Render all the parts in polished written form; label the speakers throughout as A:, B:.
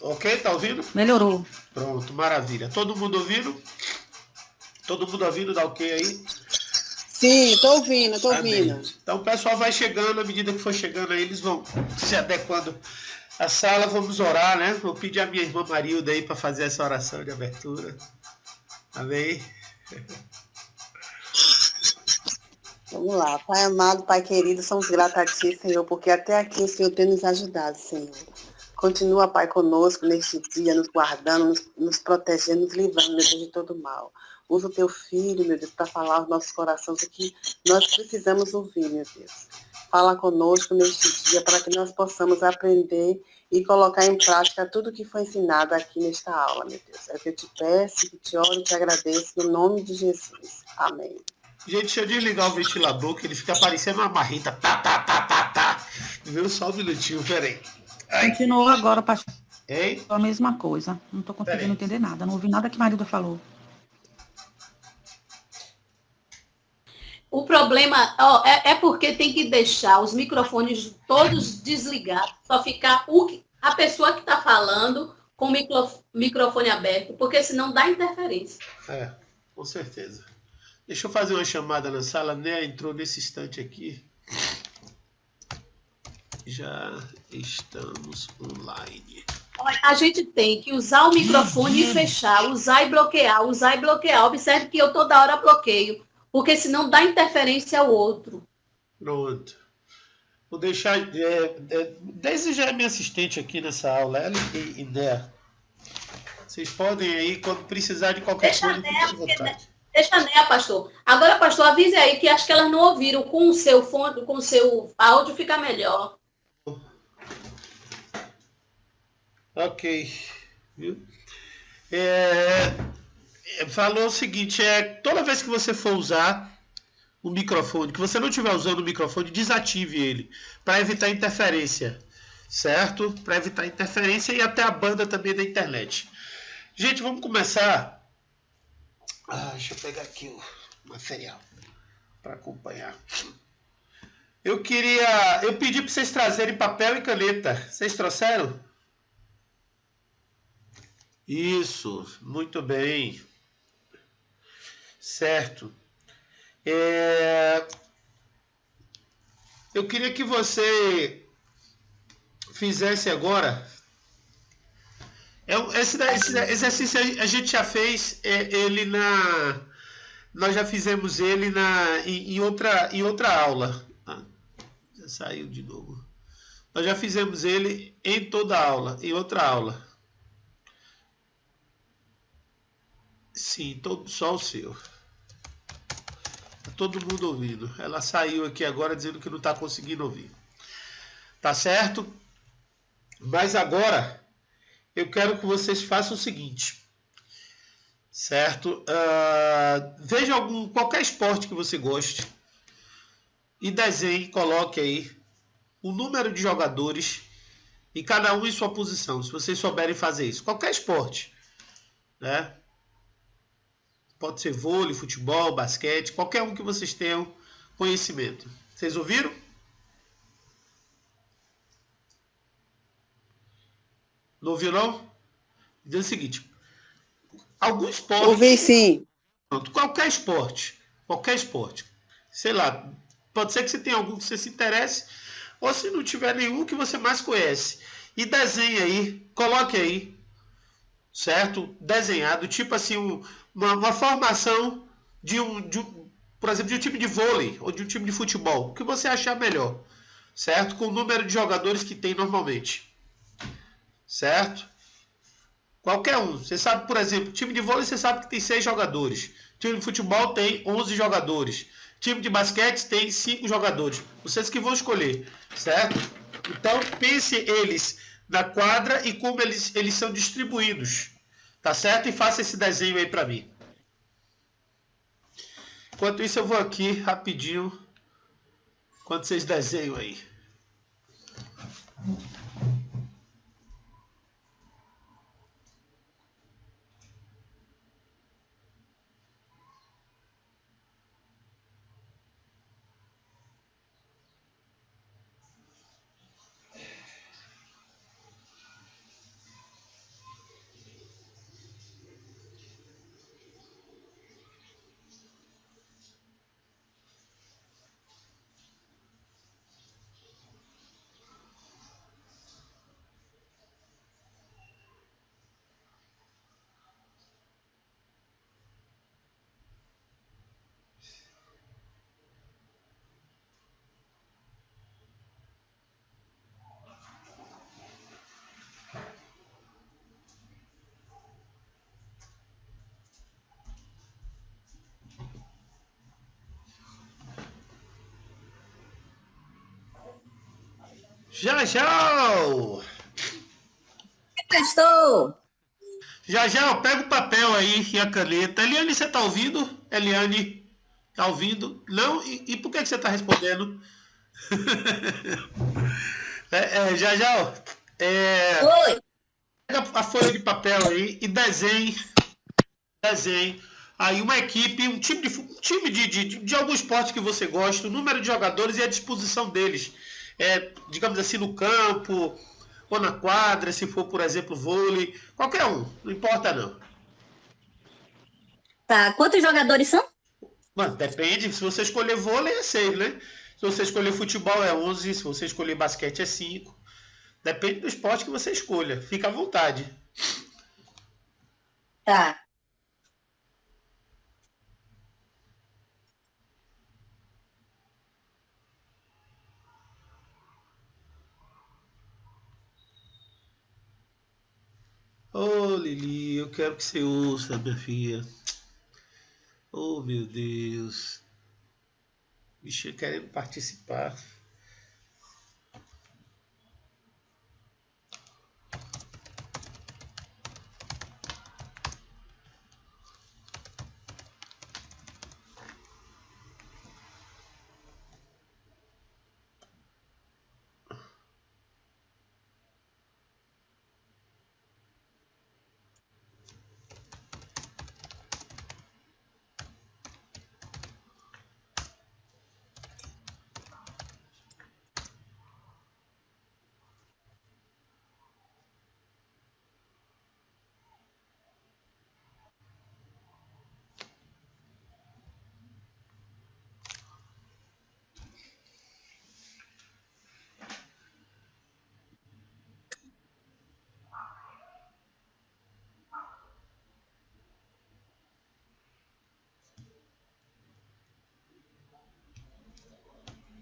A: Ok? Tá ouvindo?
B: Melhorou.
A: Pronto, maravilha. Todo mundo ouvindo? Todo mundo ouvindo? Dá ok aí?
C: Sim, tô ouvindo, tô
A: Amém.
C: ouvindo.
A: Então o pessoal vai chegando, à medida que for chegando aí, eles vão se adequando à sala. Vamos orar, né? Vou pedir a minha irmã Marilda aí para fazer essa oração de abertura. Amém.
C: Vamos lá. Pai amado, Pai querido, somos gratos a Ti, Senhor, porque até aqui o Senhor tem nos ajudado, Senhor. Continua, Pai, conosco neste dia, nos guardando, nos protegendo, nos livrando, meu Deus, de todo mal. Usa o Teu Filho, meu Deus, para falar aos nossos corações o que nós precisamos ouvir, meu Deus. Fala conosco neste dia para que nós possamos aprender e colocar em prática tudo o que foi ensinado aqui nesta aula, meu Deus. É o que eu te peço, que te oro e te agradeço, no nome de Jesus. Amém.
A: Gente, deixa eu desligar o ventilador, que ele fica parecendo uma marrita. Tá, tá, tá, tá, tá. Viu? Só um minutinho, peraí.
B: Continuou agora, pastor,
A: Hein?
B: a mesma coisa. Não estou conseguindo
A: Peraí.
B: entender nada. Não ouvi nada que Marilda falou.
D: O problema é porque tem que deixar os microfones todos desligados, só ficar a pessoa que está falando com o microfone aberto, porque senão dá interferência.
A: É, com certeza. Deixa eu fazer uma chamada na sala, né? Entrou nesse instante aqui. Já estamos online.
D: A gente tem que usar o microfone e fechar, usar e bloquear, usar e bloquear. Observe que eu toda hora bloqueio, porque senão dá interferência ao outro.
A: Pronto. Vou deixar. Daisy já é minha assistente aqui nessa aula, ela e Né. Vocês podem aí, quando precisar de qualquer coisa, fiquem à vontade.
D: Deixa, né, pastor. Agora, pastor, avise aí que acho que elas não ouviram. Com o seu fone, com o seu áudio, fica melhor.
A: Ok. Viu? Falou o seguinte, toda vez que você for usar o microfone, que você não estiver usando o microfone, desative ele, para evitar interferência, certo? Para evitar interferência e até a banda também da internet. Gente, vamos começar. Deixa eu pegar aqui o material para acompanhar. Eu pedi para vocês trazerem papel e caneta. Vocês trouxeram? Isso, muito bem. Certo. Eu queria que você fizesse agora. Esse exercício a gente já fez ele na. Nós já fizemos ele em outra aula. Já saiu de novo. Nós já fizemos ele em toda a aula, em outra aula. Sim, só o seu. Tá todo mundo ouvindo. Ela saiu aqui agora dizendo que não está conseguindo ouvir. Tá certo? Mas agora eu quero que vocês façam o seguinte. Certo? Veja qualquer esporte que você goste e desenhe, coloque aí o número de jogadores e cada um em sua posição, se vocês souberem fazer isso. Qualquer esporte, né? Pode ser vôlei, futebol, basquete, qualquer um que vocês tenham conhecimento. Vocês ouviram? Não ouviu não? Diz o seguinte, algum esporte...
C: Ouvi sim.
A: Qualquer esporte, sei lá, pode ser que você tenha algum que você se interesse, ou se não tiver nenhum que você mais conhece, e desenhe aí, coloque aí, certo? Desenhado, tipo assim, uma formação por exemplo, de um time de vôlei, ou de um time de futebol, o que você achar melhor, certo? Com o número de jogadores que tem normalmente, certo? Qualquer um. Você sabe, por exemplo, time de vôlei você sabe que tem 6 jogadores. Time de futebol tem 11 jogadores. Time de basquete tem 5 jogadores. Vocês que vão escolher, certo? Então pense eles na quadra e como eles são distribuídos. Tá certo? E faça esse desenho aí para mim. Enquanto isso eu vou aqui rapidinho. Enquanto vocês desenham aí. Jajal!
E: Estou.
A: Jajal, pega o papel aí e a caneta. Eliane, você tá ouvindo? Eliane, tá ouvindo? Não? E por que você tá respondendo? Jajal,
E: Oi.
A: pega a folha de papel aí e desenhe aí uma equipe, um time de algum esporte que você gosta, o número de jogadores e a disposição deles. Digamos assim, no campo ou na quadra, se for, por exemplo, vôlei, qualquer um, não importa não.
E: Tá, quantos jogadores são?
A: Mano, depende, se você escolher vôlei é 6, né? Se você escolher futebol é 11, se você escolher basquete é 5. Depende do esporte que você escolha, fica à vontade.
E: Tá.
A: Ô, Lili, eu quero que você ouça, minha filha. Oh, meu Deus. Bicho querendo participar.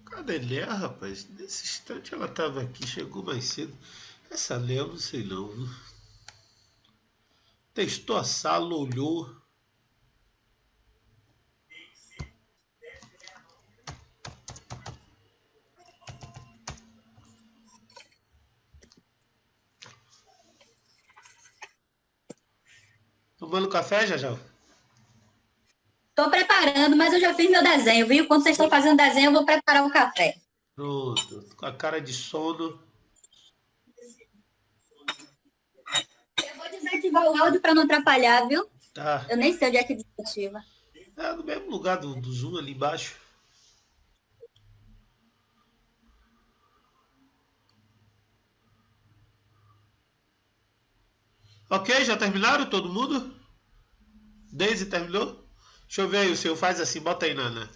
A: Cadê Léa, rapaz? Nesse instante ela estava aqui, chegou mais cedo. Essa Léa eu não sei não, viu? Testou a sala, olhou. Tomando café, Jajal?
E: Tô preparando, mas eu já fiz meu desenho, viu? Quando vocês estão fazendo desenho, eu vou preparar o café.
A: Pronto, com a cara de sono.
E: Eu vou desativar o áudio para não atrapalhar, viu?
A: Tá.
E: Eu nem sei onde é que desativa.
A: É no mesmo lugar do Zoom ali embaixo. Ok, já terminaram todo mundo? Daisy terminou? Deixa eu ver aí o seu, faz assim, bota aí, Nana.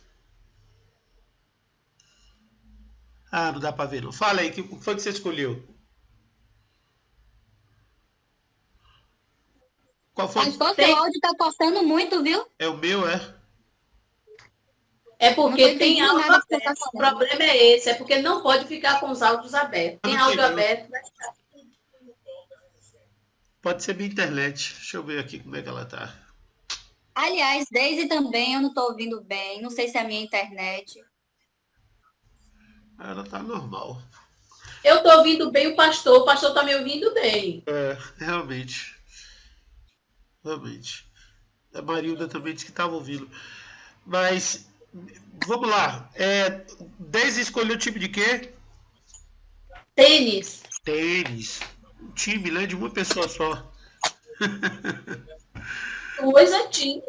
A: Ah, não dá pra ver não. Fala aí, o que foi que você escolheu? Qual foi?
E: Mas qual seu áudio tá cortando muito, viu?
A: É o meu, é?
D: É
E: Não
D: porque
E: tô
D: tem
E: entendendo
D: áudio
E: nada que você tá
D: aberto. O
E: falando.
D: problema é esse, é porque não pode ficar com os áudios abertos. Tem
A: Não
D: áudio
A: tem, não.
D: aberto, né?
A: Pode ser minha internet. Deixa eu ver aqui como é que ela tá.
E: Aliás, Daisy também, eu não tô ouvindo bem. Não sei se é a minha internet.
A: Ela tá normal.
D: Eu tô ouvindo bem o pastor tá me ouvindo bem.
A: É, realmente. Realmente. A Marilda também disse que estava ouvindo. Mas, vamos lá. Daisy escolheu o time de quê?
D: Tênis.
A: Tênis. Um time, né? De uma pessoa só.
D: Coisa tinha.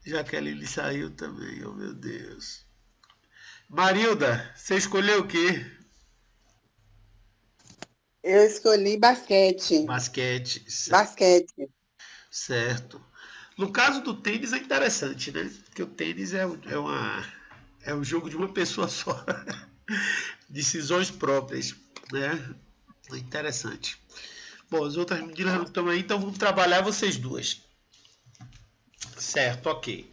A: Jaqueline saiu também, oh meu Deus. Marilda, você escolheu o quê?
C: Eu escolhi basquete.
A: Basquete.
C: Basquete.
A: Certo. No caso do tênis é interessante, né? Porque o tênis é um jogo de uma pessoa só. Decisões próprias, né? É interessante. Bom, as outras meninas não estão aí, então vamos trabalhar vocês duas. Certo, ok.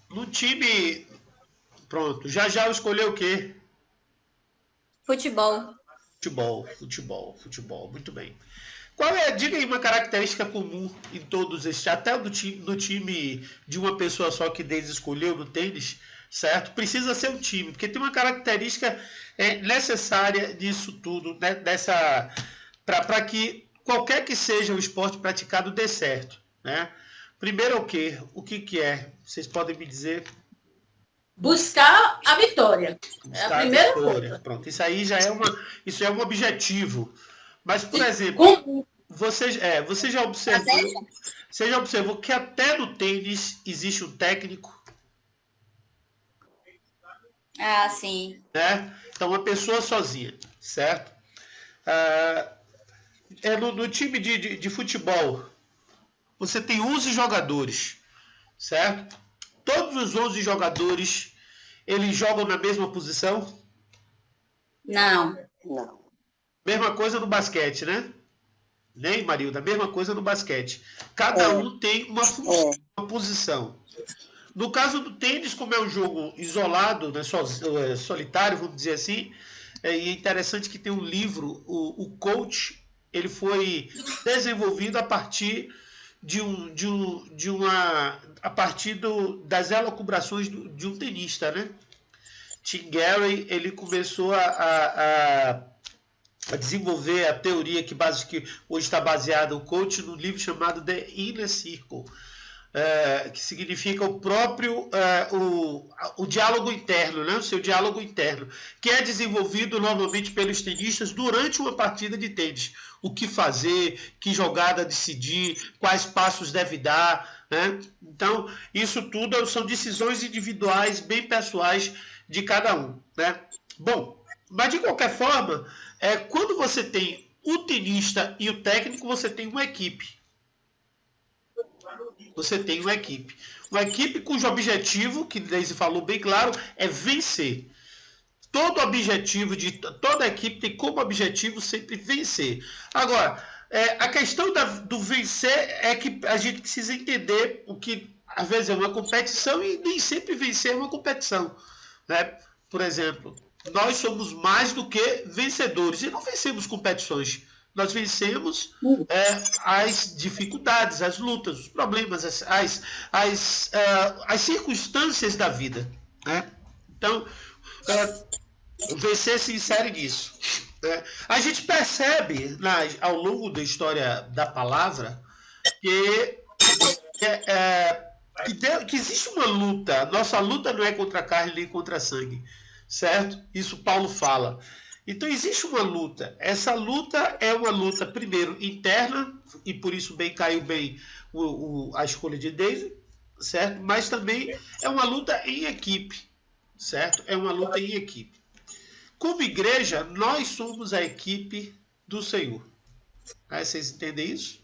A: No time... Pronto. Já escolheu o quê?
E: Futebol.
A: Futebol. Muito bem. Diga aí uma característica comum em todos esses, até no time de uma pessoa só que Deise escolheu no tênis. certo? Precisa ser um time, porque tem uma característica necessária disso tudo, né? Para que qualquer que seja o esporte praticado dê certo, né? Primeiro o quê? O que é? Vocês podem me dizer?
D: Buscar a vitória. É a primeira coisa.
A: Pronto, isso aí já é um objetivo. Mas, por exemplo, você já observou que até no tênis existe um técnico?
E: Ah, sim.
A: Né? Então, uma pessoa sozinha, certo? No time de futebol, você tem 11 jogadores, certo? Todos os 11 jogadores, eles jogam na mesma posição?
E: Não.
C: Não.
A: Mesma coisa no basquete, né? Nem, Marilda? Mesma coisa no basquete. Cada um tem uma função, uma posição. No caso do tênis, como é um jogo isolado, né, solitário, vamos dizer assim, é interessante que tem um livro, o Coach, ele foi desenvolvido a partir das elucubrações de um tenista, né? Tim Gary, ele começou a desenvolver a teoria que hoje está baseada no coach no livro chamado The Inner Circle, que significa o próprio o diálogo interno, né? O seu diálogo interno, que é desenvolvido normalmente pelos tenistas durante uma partida de tênis. O que fazer, que jogada decidir, quais passos deve dar, né? Então, isso tudo são decisões individuais, bem pessoais de cada um, né? Bom, mas de qualquer forma, quando você tem o tenista e o técnico, você tem uma equipe. Você tem uma equipe. Uma equipe cujo objetivo, que Deise falou bem claro, é vencer. Todo objetivo de toda equipe tem como objetivo sempre vencer. Agora, a questão do vencer é que a gente precisa entender o que às vezes é uma competição e nem sempre vencer é uma competição, né? Por exemplo, nós somos mais do que vencedores e não vencemos competições. Nós vencemos as dificuldades, as lutas, os problemas, as circunstâncias da vida, né? Então, vencer se insere nisso, né? A gente percebe ao longo da história da palavra que existe uma luta. Nossa luta não é contra a carne nem contra a sangue, certo? Isso Paulo fala. Então existe uma luta. Essa luta é uma luta, primeiro, interna, e por isso caiu bem a escolha de Deise, certo? Mas também é uma luta em equipe, certo? É uma luta em equipe. Como igreja, nós somos a equipe do Senhor. Vocês entendem isso?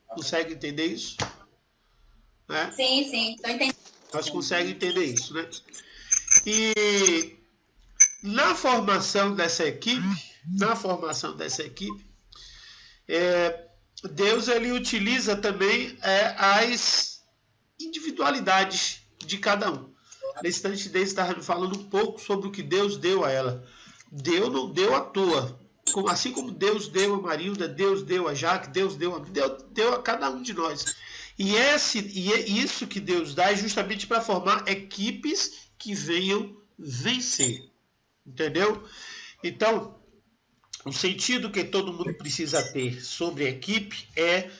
A: Conseguem entender isso? Né?
E: Sim, estou entendendo.
A: Nós conseguimos entender isso, né? E na formação dessa equipe, Deus ele utiliza também as individualidades de cada um. Nesse instante, Deus estava falando um pouco sobre o que Deus deu a ela. Deus não deu à toa. Assim como Deus deu a Marilda, Deus deu a Jaque, Deus deu a cada um de nós. E isso que Deus dá é justamente para formar equipes que venham vencer. Entendeu? Então, o sentido que todo mundo precisa ter sobre a equipe é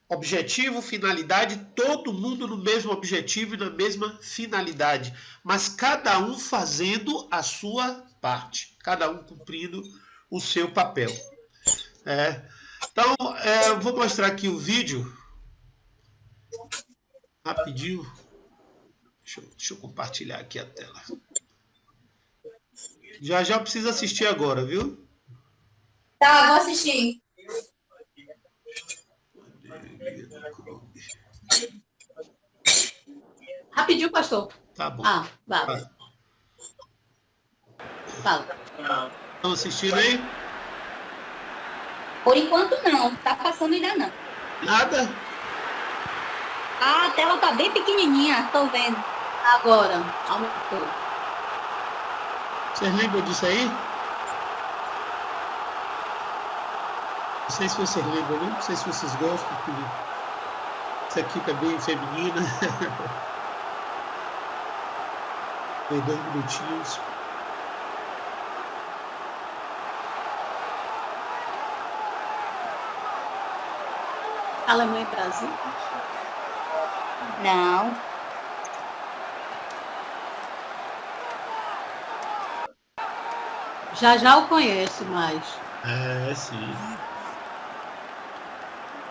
A: objetivo, finalidade, todo mundo no mesmo objetivo e na mesma finalidade, mas cada um fazendo a sua parte, cada um cumprindo o seu papel. Então, eu vou mostrar aqui o vídeo rapidinho. Deixa eu compartilhar aqui a tela. Já precisa assistir agora, viu?
E: Tá, vou assistir.
D: Rapidinho, pastor.
A: Tá bom.
D: Vai. Fala.
A: Estão assistindo aí?
E: Por enquanto não, tá passando ainda não.
A: Nada?
E: A tela tá bem pequenininha, tô vendo.
D: Agora, aumentou.
A: Vocês lembram disso aí? Não sei se vocês lembram, né? Não sei se vocês gostam. Essa equipe é bem feminina. Tem 2 minutinhos.
D: Alemanha e Brasil?
E: Não.
D: Já o conheço mais.
A: É, sim.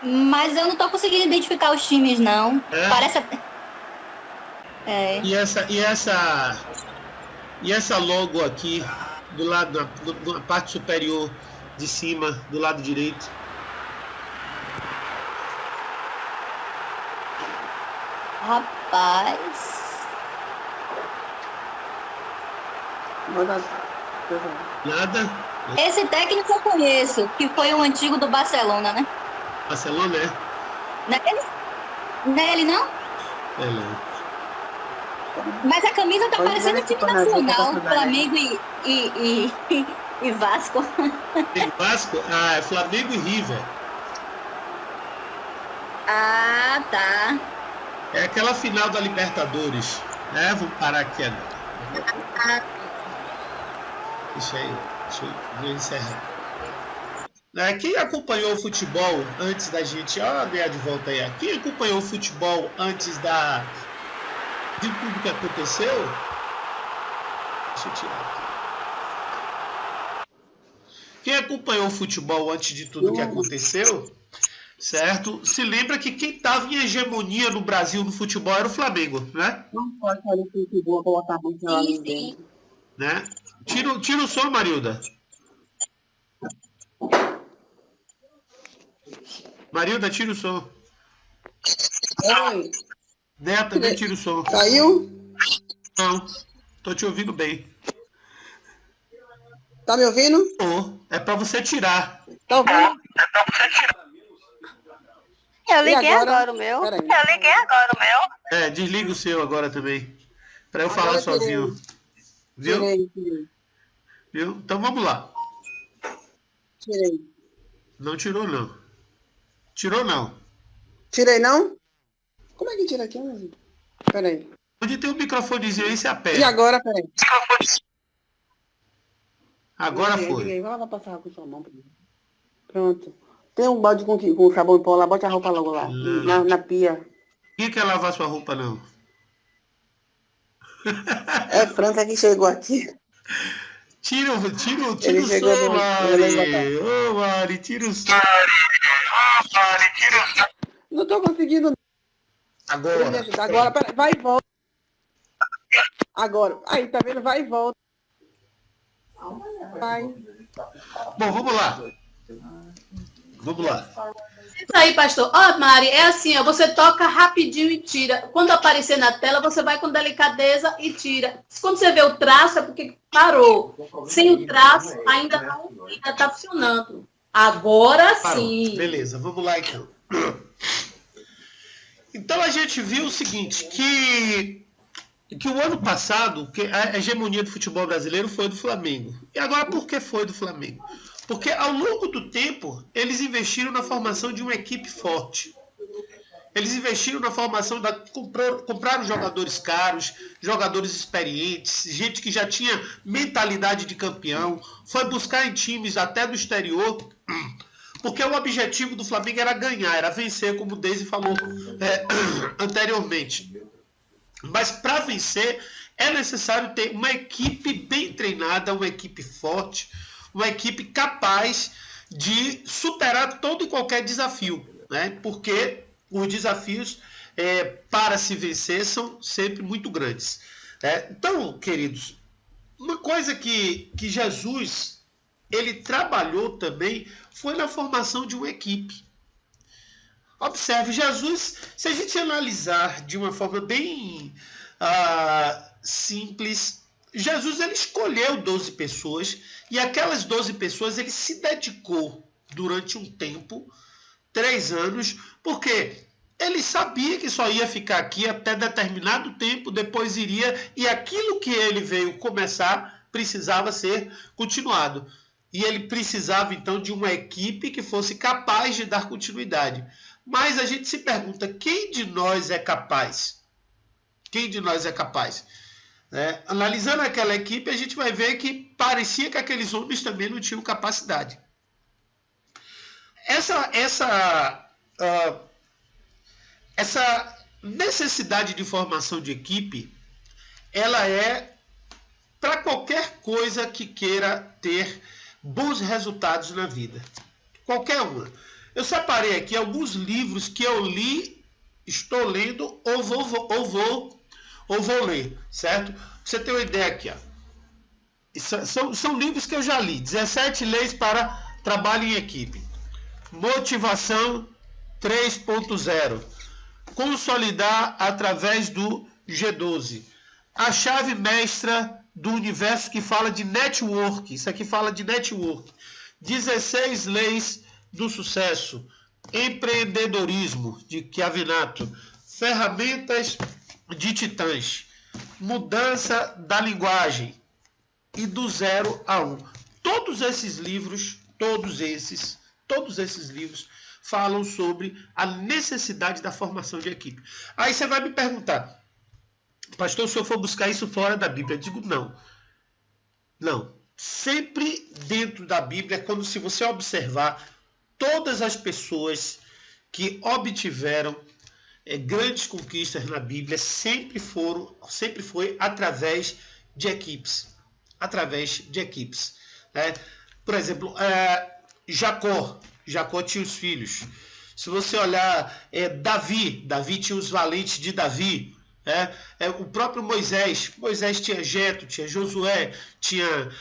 E: Mas eu não tô conseguindo identificar os times, não.
A: É?
E: Parece... É.
A: E essa logo aqui, do lado, na parte superior de cima, do lado direito?
E: Rapaz...
A: Nada?
E: Esse técnico eu conheço, que foi um antigo do Barcelona, né?
A: Barcelona, né?
E: Não é ele? Não é ele, não?
A: É, não.
E: Mas a camisa tá
C: Pode
E: parecendo
C: ver
E: time
C: esse torneio
E: nacional,
C: da
E: Flamengo e Vasco.
A: Tem Vasco? Ah, é Flamengo e River.
E: Ah, tá.
A: É aquela final da Libertadores, né? Vamos parar aqui agora. Deixa eu encerrar. Quem acompanhou o futebol antes da gente... Ó, ganhar de volta aí. Quem acompanhou o futebol antes de tudo que aconteceu? Deixa eu tirar aqui. Quem acompanhou o futebol antes de tudo que aconteceu, certo? Se lembra que quem estava em hegemonia no Brasil no futebol era o Flamengo, né?
C: Não pode fazer futebol, colocar a mão lá
E: Sim,
C: dentro.
A: Né? Tira o som, Marilda. Marilda, tira o som.
C: Oi,
A: Né, também tira o som.
C: saiu?
A: Não, tô te ouvindo bem.
C: Tá me ouvindo?
A: É pra você tirar.
C: Tá ouvindo?
E: Eu
C: liguei agora o meu. Peraí.
A: Desliga o seu agora também. Pra eu
C: Agora
A: falar
C: eu tirei.
A: sozinho. Viu?
C: Tirei.
A: Viu? Então vamos lá.
C: Tirei.
A: Não tirou, não. Tirou, não.
C: Tirei, não? Como é que tira aqui? Peraí.
A: Onde tem um microfonezinho aí, você aperta.
C: E agora, peraí.
A: Agora
C: Liguei,
A: foi.
C: liguei. Vai lá passar com sua mão. Pronto. Tem um balde com sabão em pó lá, bote a roupa logo lá. Na pia.
A: Ninguém quer lavar sua roupa, não.
C: É França que chegou aqui.
A: Tira o
C: Ele chegou
A: som,
C: no-
A: Mari. Ô, Mari, tira o som.
C: Não tô conseguindo.
A: Agora.
C: Agora, peraí. Vai e volta. Agora. Aí, tá vendo? Vai e volta. Vai.
A: Bom, vamos lá. Vamos lá.
D: Isso aí, pastor. Ó, Mari, é assim, ó, você toca rapidinho e tira. Quando aparecer na tela, você vai com delicadeza e tira. Quando você vê o traço, é porque parou. Sem o traço, ainda tá funcionando. Agora
A: Parou.
D: sim.
A: Beleza, vamos lá então. Então a gente viu o seguinte, que o ano passado, que a hegemonia do futebol brasileiro foi do Flamengo. E agora por que foi do Flamengo? Porque ao longo do tempo, eles investiram na formação de uma equipe forte. Eles investiram na formação compraram jogadores caros, jogadores experientes, gente que já tinha mentalidade de campeão, foi buscar em times até do exterior, porque o objetivo do Flamengo era ganhar, era vencer, como o Deise falou anteriormente. Mas para vencer, é necessário ter uma equipe bem treinada, uma equipe forte, uma equipe capaz de superar todo e qualquer desafio, né? Porque os desafios para se vencer são sempre muito grandes. Então, queridos, uma coisa que Jesus ele trabalhou também foi na formação de uma equipe. Observe, Jesus, se a gente analisar de uma forma bem simples, Jesus ele escolheu 12 pessoas e aquelas 12 pessoas ele se dedicou durante um tempo, 3 anos, porque ele sabia que só ia ficar aqui até determinado tempo, depois iria, e aquilo que ele veio começar precisava ser continuado. E ele precisava então de uma equipe que fosse capaz de dar continuidade. Mas a gente se pergunta, quem de nós é capaz? Quem de nós é capaz? né? Analisando aquela equipe, a gente vai ver que parecia que aqueles homens também não tinham capacidade. Essa necessidade de formação de equipe, ela é para qualquer coisa que queira ter bons resultados na vida. Qualquer uma. Eu separei aqui alguns livros que eu li, estou lendo ou vou ler, certo? Pra você ter uma ideia aqui, ó. São livros que eu já li. 17 leis para trabalho em equipe. Motivação 3.0. Consolidar através do G12. A chave mestra do universo que fala de network. Isso aqui fala de network. 16 leis do sucesso. Empreendedorismo, de Chiavinato. Ferramentas de titãs. Mudança da linguagem. E do 0 a 1. Todos esses livros falam sobre a necessidade da formação de equipe. Aí você vai me perguntar, pastor, se eu for buscar isso fora da Bíblia? Eu digo não. Não. Sempre dentro da Bíblia, quando se você observar, todas as pessoas que obtiveram grandes conquistas na Bíblia sempre foi através de equipes. Através de equipes. Né? Por exemplo, Jacó tinha os filhos. Se você olhar Davi tinha os valentes de Davi. O próprio Moisés tinha Jetro, tinha Josué, tinha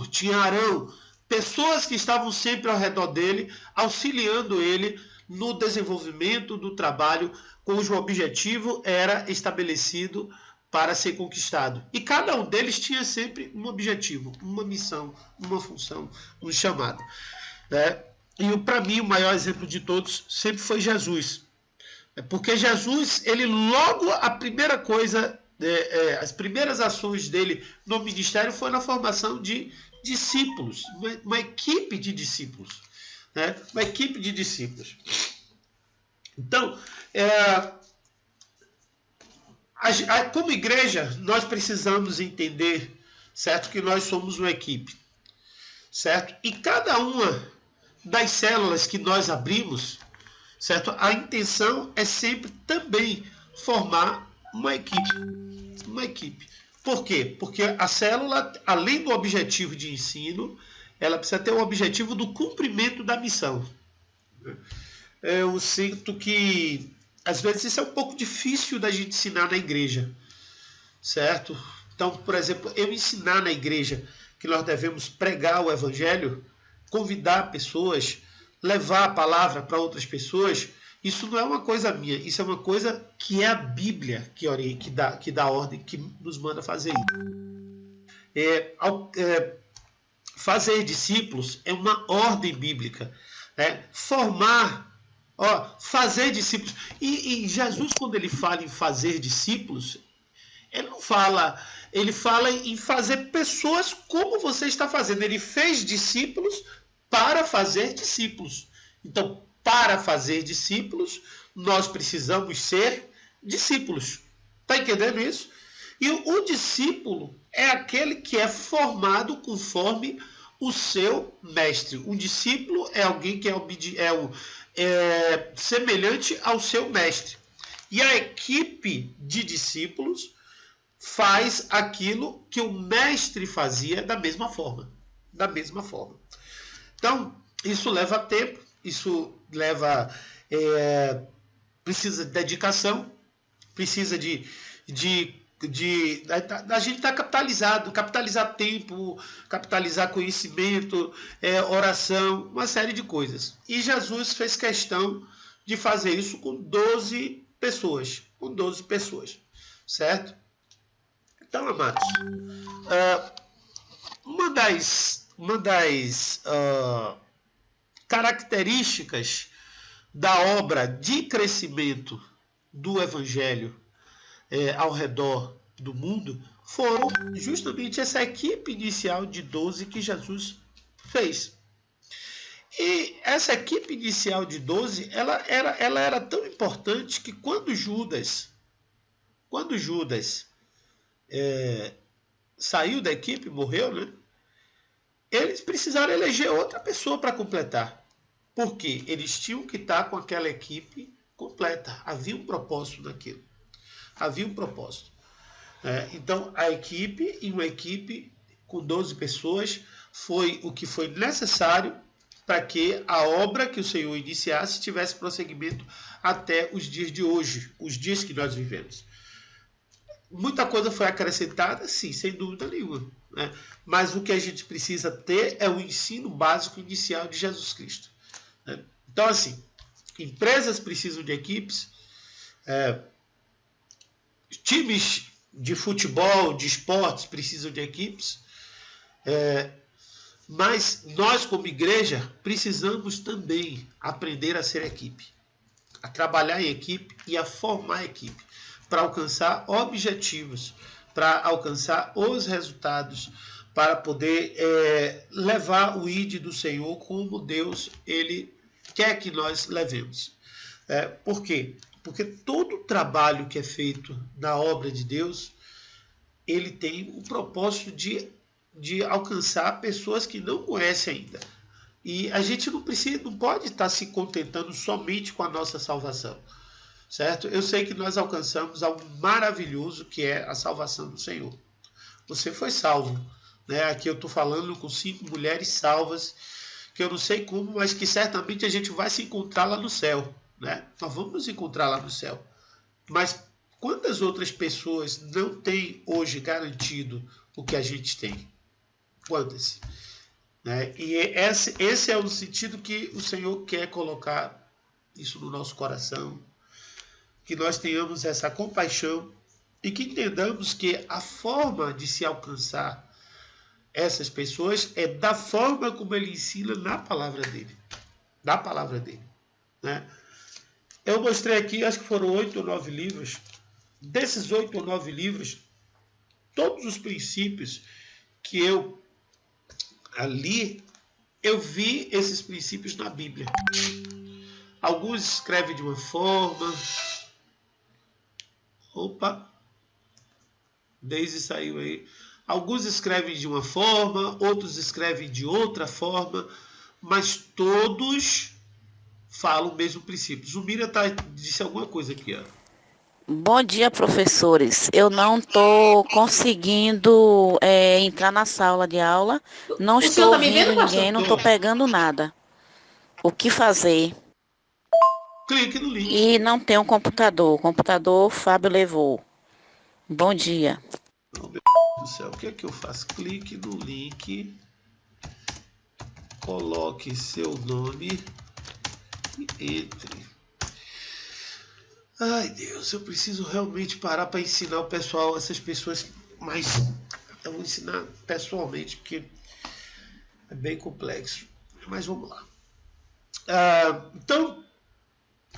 A: tinha Arão. Pessoas que estavam sempre ao redor dele, auxiliando ele no desenvolvimento do trabalho cujo objetivo era estabelecido para ser conquistado. E cada um deles tinha sempre um objetivo, uma missão, uma função, um chamado. Né? E para mim o maior exemplo de todos sempre foi Jesus. Porque Jesus, ele logo a primeira coisa, as primeiras ações dele no ministério foi na formação de discípulos, uma equipe de discípulos. Né? Uma equipe de discípulos. Então, como igreja, nós precisamos entender, certo, que nós somos uma equipe, certo? E cada uma das células que nós abrimos, certo? A intenção é sempre também formar uma equipe. Uma equipe. Por quê? Porque a célula, além do objetivo de ensino, ela precisa ter o objetivo do cumprimento da missão. Eu sinto que às vezes isso é um pouco difícil da gente ensinar na igreja, certo? Então, por exemplo, eu ensinar na igreja que nós devemos pregar o evangelho, convidar pessoas, levar a palavra para outras pessoas, isso não é uma coisa minha, isso é uma coisa que é a Bíblia que dá ordem, que nos manda fazer isso. Fazer discípulos é uma ordem bíblica. Fazer discípulos. E Jesus, quando ele fala em fazer discípulos, ele fala em fazer pessoas como você está fazendo. Ele fez discípulos para fazer discípulos. Então, para fazer discípulos, nós precisamos ser discípulos. Está entendendo isso? E o discípulo é aquele que é formado conforme o seu mestre. Um discípulo é alguém que é semelhante ao seu mestre. E a equipe de discípulos faz aquilo que o mestre fazia da mesma forma. Da mesma forma. Então, isso leva tempo, isso leva... precisa de dedicação, precisa de a gente estar capitalizado, capitalizar tempo, capitalizar conhecimento, oração, uma série de coisas. E Jesus fez questão de fazer isso com 12 pessoas. Com 12 pessoas. Certo? Então, amados, uma das características da obra de crescimento do Evangelho ao redor do mundo foram justamente essa equipe inicial de 12 que Jesus fez. E essa equipe inicial de 12, ela era tão importante que quando Judas saiu da equipe, morreu, né? Eles precisaram eleger outra pessoa para completar. Porque eles tinham que estar com aquela equipe completa. Havia um propósito naquilo. Havia um propósito. Então, uma equipe com 12 pessoas foi o que foi necessário para que a obra que o Senhor iniciasse tivesse prosseguimento até os dias de hoje, os dias que nós vivemos. Muita coisa foi acrescentada, sim, sem dúvida nenhuma. Né? Mas o que a gente precisa ter é o ensino básico inicial de Jesus Cristo. Né? Então, assim, empresas precisam de equipes, times de futebol, de esportes precisam de equipes, mas nós, como igreja, precisamos também aprender a ser equipe, a trabalhar em equipe e a formar equipe, para alcançar objetivos, para alcançar os resultados, para poder levar o ID do Senhor como Deus Ele quer que nós levemos. Por quê? Porque todo o trabalho que é feito na obra de Deus, ele tem o propósito de alcançar pessoas que não conhecem ainda. E a gente não pode estar se contentando somente com a nossa salvação. Certo? Eu sei que nós alcançamos algo maravilhoso, que é a salvação do Senhor. Você foi salvo. Né? Aqui eu estou falando com 5 mulheres salvas, que eu não sei como, mas que certamente a gente vai se encontrar lá no céu. Né? Nós vamos nos encontrar lá no céu. Mas quantas outras pessoas não têm hoje garantido o que a gente tem? Quantas? Né? E esse é o sentido que o Senhor quer colocar isso no nosso coração, que nós tenhamos essa compaixão e que entendamos que a forma de se alcançar essas pessoas é da forma como ele ensina na palavra dele. Na palavra dele. Né? Eu mostrei aqui, acho que foram 8 ou 9 livros. Desses 8 ou 9 livros, todos os princípios que eu li, eu vi esses princípios na Bíblia. Alguns escrevem de uma forma. Opa! Daisy saiu aí. Alguns escrevem de uma forma, outros escrevem de outra forma, mas todos falam o mesmo princípio. Zumira disse alguma coisa aqui, ó.
B: Bom dia, professores. Eu não estou conseguindo entrar na sala de aula. Não estou
D: tá me vendo,
B: ouvindo ninguém, não estou pegando nada. O que fazer?
A: Clique no link.
B: E não tem um computador. O computador o Fábio levou. Bom dia.
A: Oh, meu Deus do céu, o que é que eu faço? Clique no link, coloque seu nome e entre. Ai, Deus, eu preciso realmente parar para ensinar o pessoal, essas pessoas, mas eu vou ensinar pessoalmente, porque é bem complexo. Mas vamos lá. Então,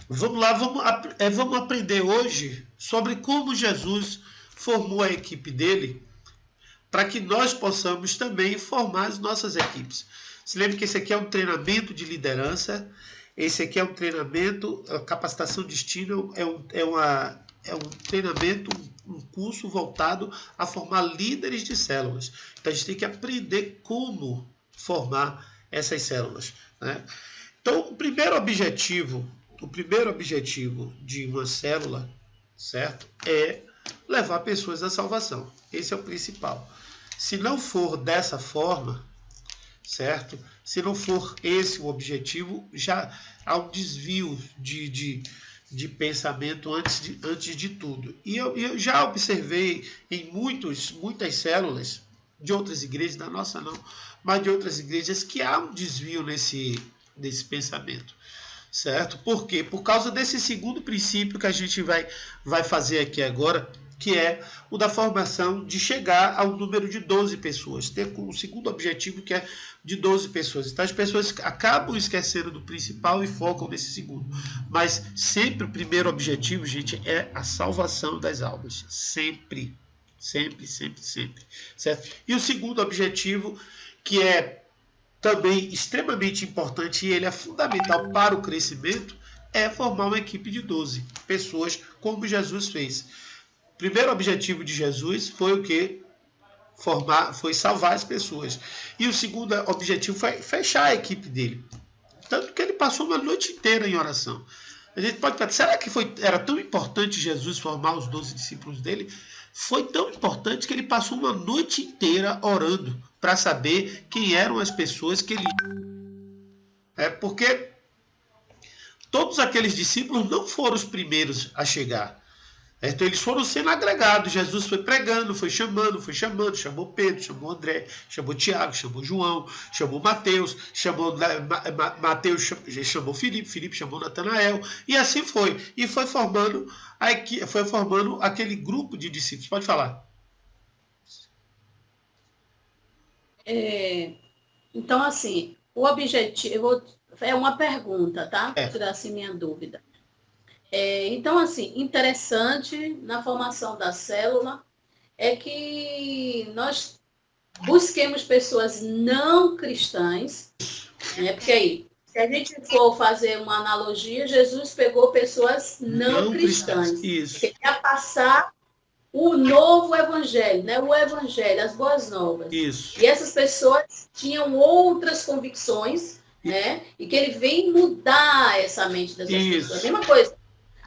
A: vamos lá, vamos aprender hoje sobre como Jesus formou a equipe dele, para que nós possamos também formar as nossas equipes. Se lembre que esse aqui é um treinamento de liderança, esse aqui é um treinamento, a capacitação de destino é um treinamento, um curso voltado a formar líderes de células. Então a gente tem que aprender como formar essas células. Né? Então o primeiro objetivo de uma célula, certo, é levar pessoas à salvação. Esse é o principal. Se não for dessa forma, certo? Se não for esse o objetivo, já há um desvio de pensamento antes de tudo. E eu já observei em muitas células de outras igrejas, da nossa não, mas de outras igrejas, que há um desvio nesse pensamento. Certo? Por quê? Por causa desse segundo princípio que a gente vai fazer aqui agora, que é o da formação de chegar ao número de 12 pessoas. Ter o segundo objetivo, que é de 12 pessoas. Então as pessoas acabam esquecendo do principal e focam nesse segundo. Mas sempre o primeiro objetivo, gente, é a salvação das almas. Sempre. Sempre, sempre, sempre. Certo? E o segundo objetivo, que é também extremamente importante e ele é fundamental para o crescimento, é formar uma equipe de 12 pessoas, como Jesus fez. O primeiro objetivo de Jesus foi o quê? Foi salvar as pessoas. E o segundo objetivo foi fechar a equipe dele. Tanto que ele passou uma noite inteira em oração. A gente pode pensar, será que era tão importante Jesus formar os 12 discípulos dele? Foi tão importante que ele passou uma noite inteira orando para saber quem eram as pessoas que ele... porque todos aqueles discípulos não foram os primeiros a chegar. Então eles foram sendo agregados. Jesus foi pregando, foi chamando, chamou Pedro, chamou André, chamou Tiago, chamou João, chamou Mateus, Mateus chamou Filipe chamou Natanael, e assim foi. E foi formando aquele grupo de discípulos. Pode falar.
D: Então, assim, o objetivo é uma pergunta, tá? Para tirar assim minha dúvida. Então, assim, interessante na formação da célula é que nós busquemos pessoas não cristãs, né? Porque aí, se a gente for fazer uma analogia, Jesus pegou pessoas não cristãs.
A: Isso.
D: Que quer passar o novo evangelho, né? O evangelho, as boas novas.
A: Isso.
D: E essas pessoas tinham outras convicções, né? E que ele vem mudar essa mente dessas pessoas. A mesma coisa.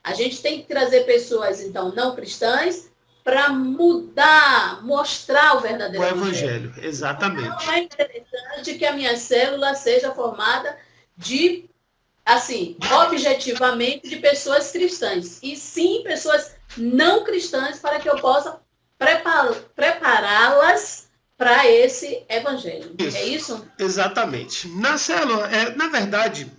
D: A gente tem que trazer pessoas, então, não cristãs, para mudar, mostrar o verdadeiro
A: evangelho. Exatamente.
D: Então, é interessante que a minha célula seja formada de, assim, objetivamente, de pessoas cristãs. E sim, pessoas não cristãs, para que eu possa prepará-las para esse evangelho.
A: Isso.
D: É isso?
A: Exatamente. Na célula, na verdade,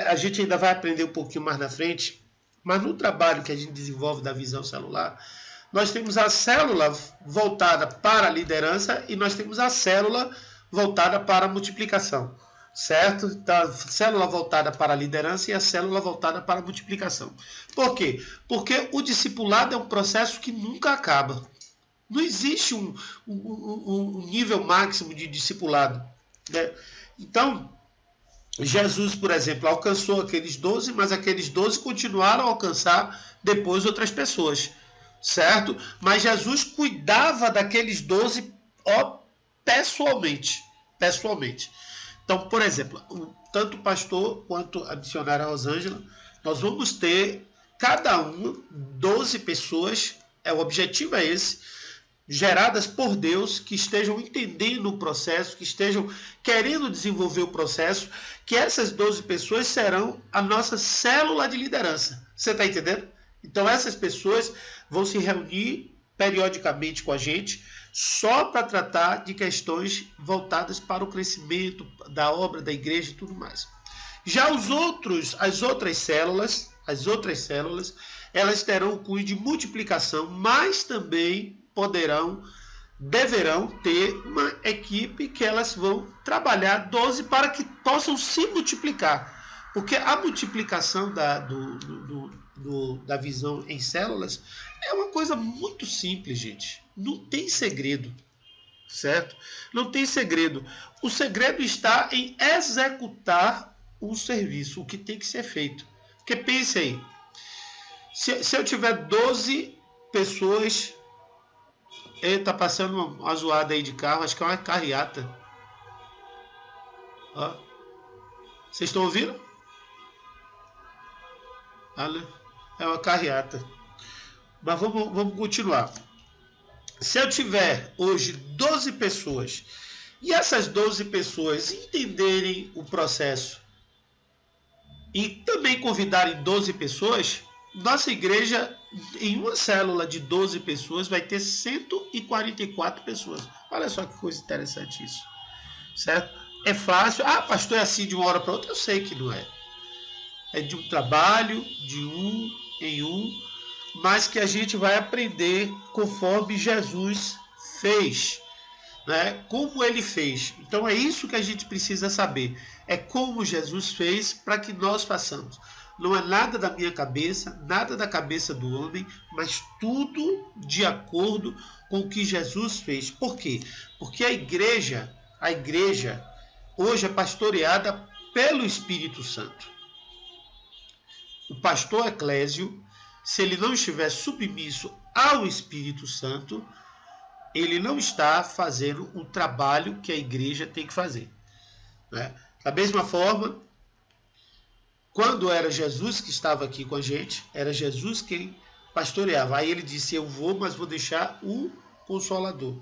A: a gente ainda vai aprender um pouquinho mais na frente, mas no trabalho que a gente desenvolve da visão celular, nós temos a célula voltada para a liderança e nós temos a célula voltada para a multiplicação, certo? Então, a célula voltada para a liderança e a célula voltada para a multiplicação. Por quê? Porque o discipulado é um processo que nunca acaba. Não existe um nível máximo de discipulado, né? Então, Jesus, por exemplo, alcançou aqueles 12, mas aqueles 12 continuaram a alcançar depois outras pessoas, certo? Mas Jesus cuidava daqueles 12 pessoalmente. Então, por exemplo, tanto o pastor quanto a missionária Rosângela, nós vamos ter cada 12 pessoas, o objetivo é esse, geradas por Deus, que estejam entendendo o processo, que estejam querendo desenvolver o processo, que essas 12 pessoas serão a nossa célula de liderança. Você está entendendo? Então essas pessoas vão se reunir periodicamente com a gente só para tratar de questões voltadas para o crescimento da obra, da igreja e tudo mais. Já as outras células, elas terão o cunho de multiplicação, mas também deverão ter uma equipe que elas vão trabalhar 12 para que possam se multiplicar. Porque a multiplicação da visão em células é uma coisa muito simples, gente. Não tem segredo, certo? Não tem segredo. O segredo está em executar o serviço, o que tem que ser feito. Porque pense aí, se eu tiver 12 pessoas... Tá passando uma zoada aí de carro, acho que é uma carreata. Ó. Vocês estão ouvindo? Olha, é uma carreata. Mas vamos continuar. Se eu tiver hoje 12 pessoas e essas 12 pessoas entenderem o processo e também convidarem 12 pessoas, nossa igreja, em uma célula de 12 pessoas, vai ter 144 pessoas. Olha só que coisa interessante isso. Certo? É fácil. Ah, pastor, é assim de uma hora para outra. Eu sei que não é. É de um trabalho, de um em um, mas que a gente vai aprender conforme Jesus fez. Né? Como ele fez. Então é isso que a gente precisa saber. É como Jesus fez para que nós façamos. Não é nada da minha cabeça, nada da cabeça do homem, mas tudo de acordo com o que Jesus fez. Por quê? Porque a igreja hoje é pastoreada pelo Espírito Santo. O pastor eclésio, se ele não estiver submisso ao Espírito Santo, ele não está fazendo o trabalho que a igreja tem que fazer. Né? Da mesma forma, quando era Jesus que estava aqui com a gente, era Jesus quem pastoreava. Aí ele disse, eu vou, mas vou deixar o Consolador.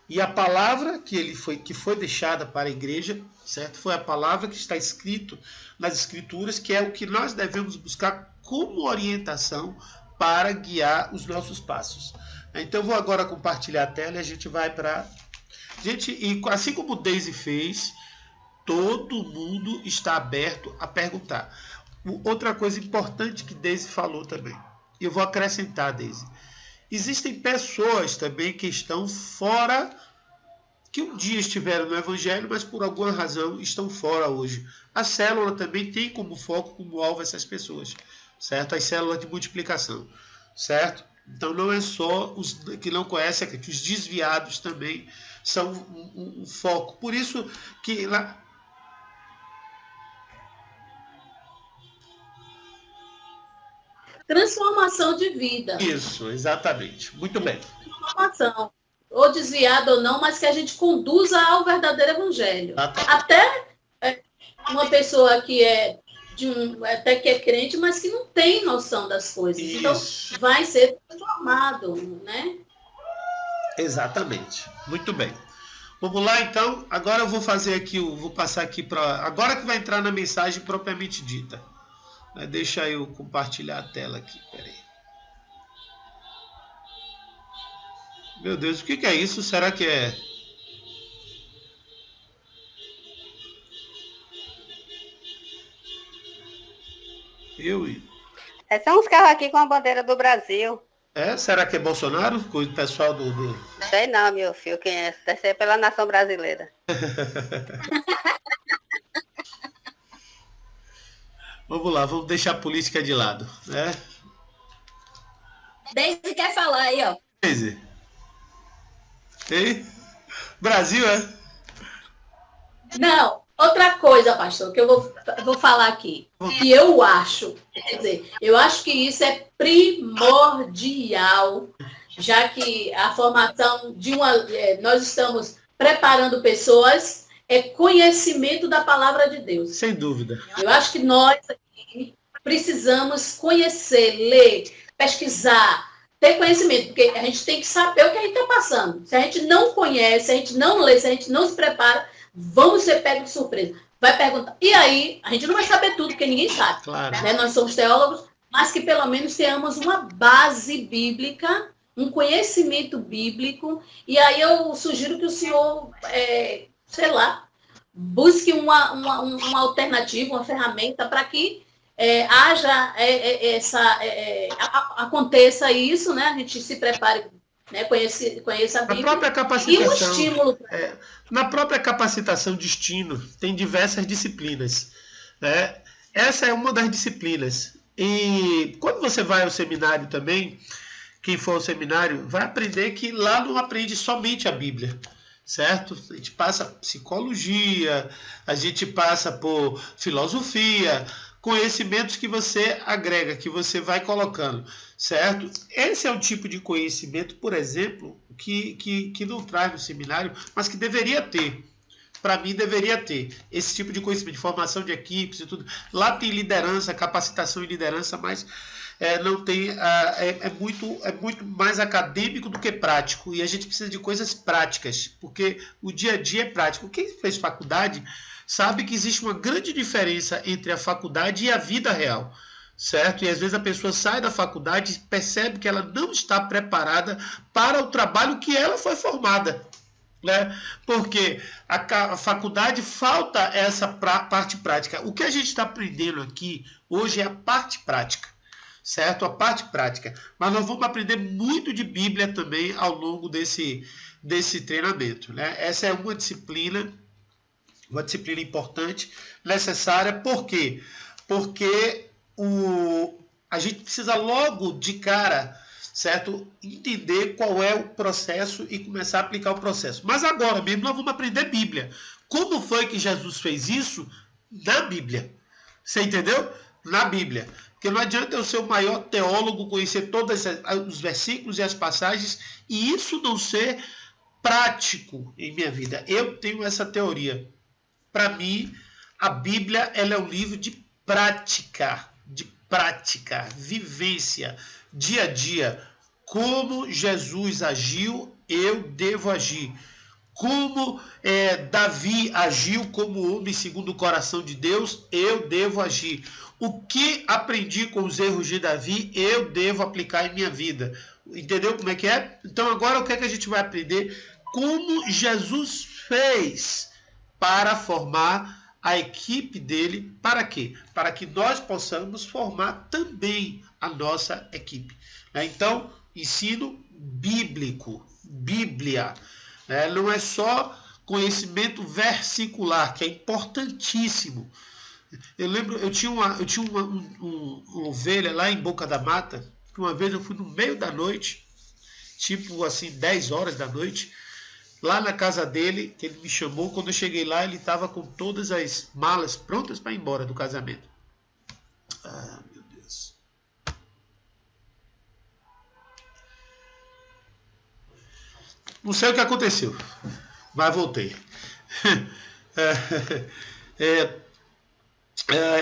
A: E a palavra que foi deixada para a igreja, certo? Foi a palavra que está escrito nas Escrituras, que é o que nós devemos buscar como orientação para guiar os nossos passos. Então eu vou agora compartilhar a tela e a gente vai para... Gente, e assim como o Deise fez, todo mundo está aberto a perguntar. Outra coisa importante que Deise falou também, eu vou acrescentar, Deise. Existem pessoas também que estão fora, que um dia estiveram no Evangelho, mas por alguma razão estão fora hoje. A célula também tem como foco, como alvo essas pessoas, certo? As células de multiplicação, certo? Então não é só os que não conhecem, que os desviados também são um foco. Por isso que lá...
D: Transformação de vida.
A: Isso, exatamente. Muito bem.
D: Transformação. Ou desviado ou não, mas que a gente conduza ao verdadeiro evangelho. Até uma pessoa que até que é crente, mas que não tem noção das coisas. Isso. Então, vai ser transformado, né?
A: Exatamente. Muito bem. Vamos lá, então. Agora eu vou fazer aqui, vou passar aqui para... Agora que vai entrar na mensagem propriamente dita. Deixa eu compartilhar a tela aqui, peraí. Meu Deus, o que é isso? Será que é...
C: São uns carros aqui com a bandeira do Brasil.
A: Será que é Bolsonaro? Com o pessoal do...
C: Não sei não, meu filho, quem é? Deve ser pela nação brasileira.
A: Vamos lá, vamos deixar a política de lado, né?
E: Deise quer falar aí, ó.
A: Deise. Ei? Brasil, é?
D: Não, outra coisa, pastor, que eu vou falar aqui, que eu acho, quer dizer, eu acho que isso é primordial, já que a formação nós estamos preparando pessoas, é conhecimento da palavra de Deus.
A: Sem dúvida.
D: Eu acho que nós aqui precisamos conhecer, ler, pesquisar, ter conhecimento, porque a gente tem que saber o que a gente está passando. Se a gente não conhece, se a gente não lê, se a gente não se prepara, vamos ser pegos de surpresa. Vai perguntar. E aí, a gente não vai saber tudo, porque ninguém sabe.
A: Claro.
D: Né? Nós somos teólogos, mas que pelo menos tenhamos uma base bíblica, um conhecimento bíblico. E aí eu sugiro que o senhor... sei lá, busque uma alternativa, uma ferramenta para que aconteça isso, né? A gente se prepare, né? Conheça a Bíblia.
A: A própria capacitação,
D: e um estímulo.
A: Na própria capacitação destino, tem diversas disciplinas. Né? Essa é uma das disciplinas. E quando você vai ao seminário também, quem for ao seminário, vai aprender que lá não aprende somente a Bíblia. Certo? A gente passa psicologia, a gente passa por filosofia, conhecimentos que você agrega, que você vai colocando, certo? Esse é o tipo de conhecimento, por exemplo, que não traz no seminário, mas que deveria ter. Para mim, deveria ter esse tipo de conhecimento, de formação de equipes e tudo. Lá tem liderança, capacitação em liderança, mas não tem, é muito mais acadêmico do que prático. E a gente precisa de coisas práticas, porque o dia a dia é prático. Quem fez faculdade sabe que existe uma grande diferença entre a faculdade e a vida real. Certo? E às vezes a pessoa sai da faculdade e percebe que ela não está preparada para o trabalho que ela foi formada. Né? Porque a faculdade falta essa parte prática. O que a gente está aprendendo aqui hoje é a parte prática, certo? A parte prática. Mas nós vamos aprender muito de Bíblia também ao longo desse treinamento. Né? Essa é uma disciplina importante, necessária. Por quê? Porque a gente precisa logo de cara, certo? Entender qual é o processo e começar a aplicar o processo. Mas agora mesmo nós vamos aprender Bíblia. Como foi que Jesus fez isso? Na Bíblia. Você entendeu? na Bíblia. Porque não adianta eu ser o maior teólogo, conhecer todos os versículos e as passagens, e isso não ser prático em minha vida. Eu tenho essa teoria. Para mim, a Bíblia ela é um livro de prática, vivência, dia a dia. Como Jesus agiu, eu devo agir. Como Davi agiu como homem segundo o coração de Deus, eu devo agir. O que aprendi com os erros de Davi, eu devo aplicar em minha vida. Entendeu como é que é? Então agora o que é que a gente vai aprender? Como Jesus fez para formar a equipe dele. Para quê? Para que nós possamos formar também a nossa equipe. Então, ensino bíblico, Bíblia. Não é só conhecimento versicular, que é importantíssimo. Eu lembro, eu tinha uma ovelha lá em Boca da Mata, que uma vez eu fui no meio da noite, tipo assim, 10 horas da noite, lá na casa dele, que ele me chamou. Quando eu cheguei lá, ele estava com todas as malas prontas para ir embora do casamento. Ah, meu Deus. Não sei o que aconteceu, mas voltei.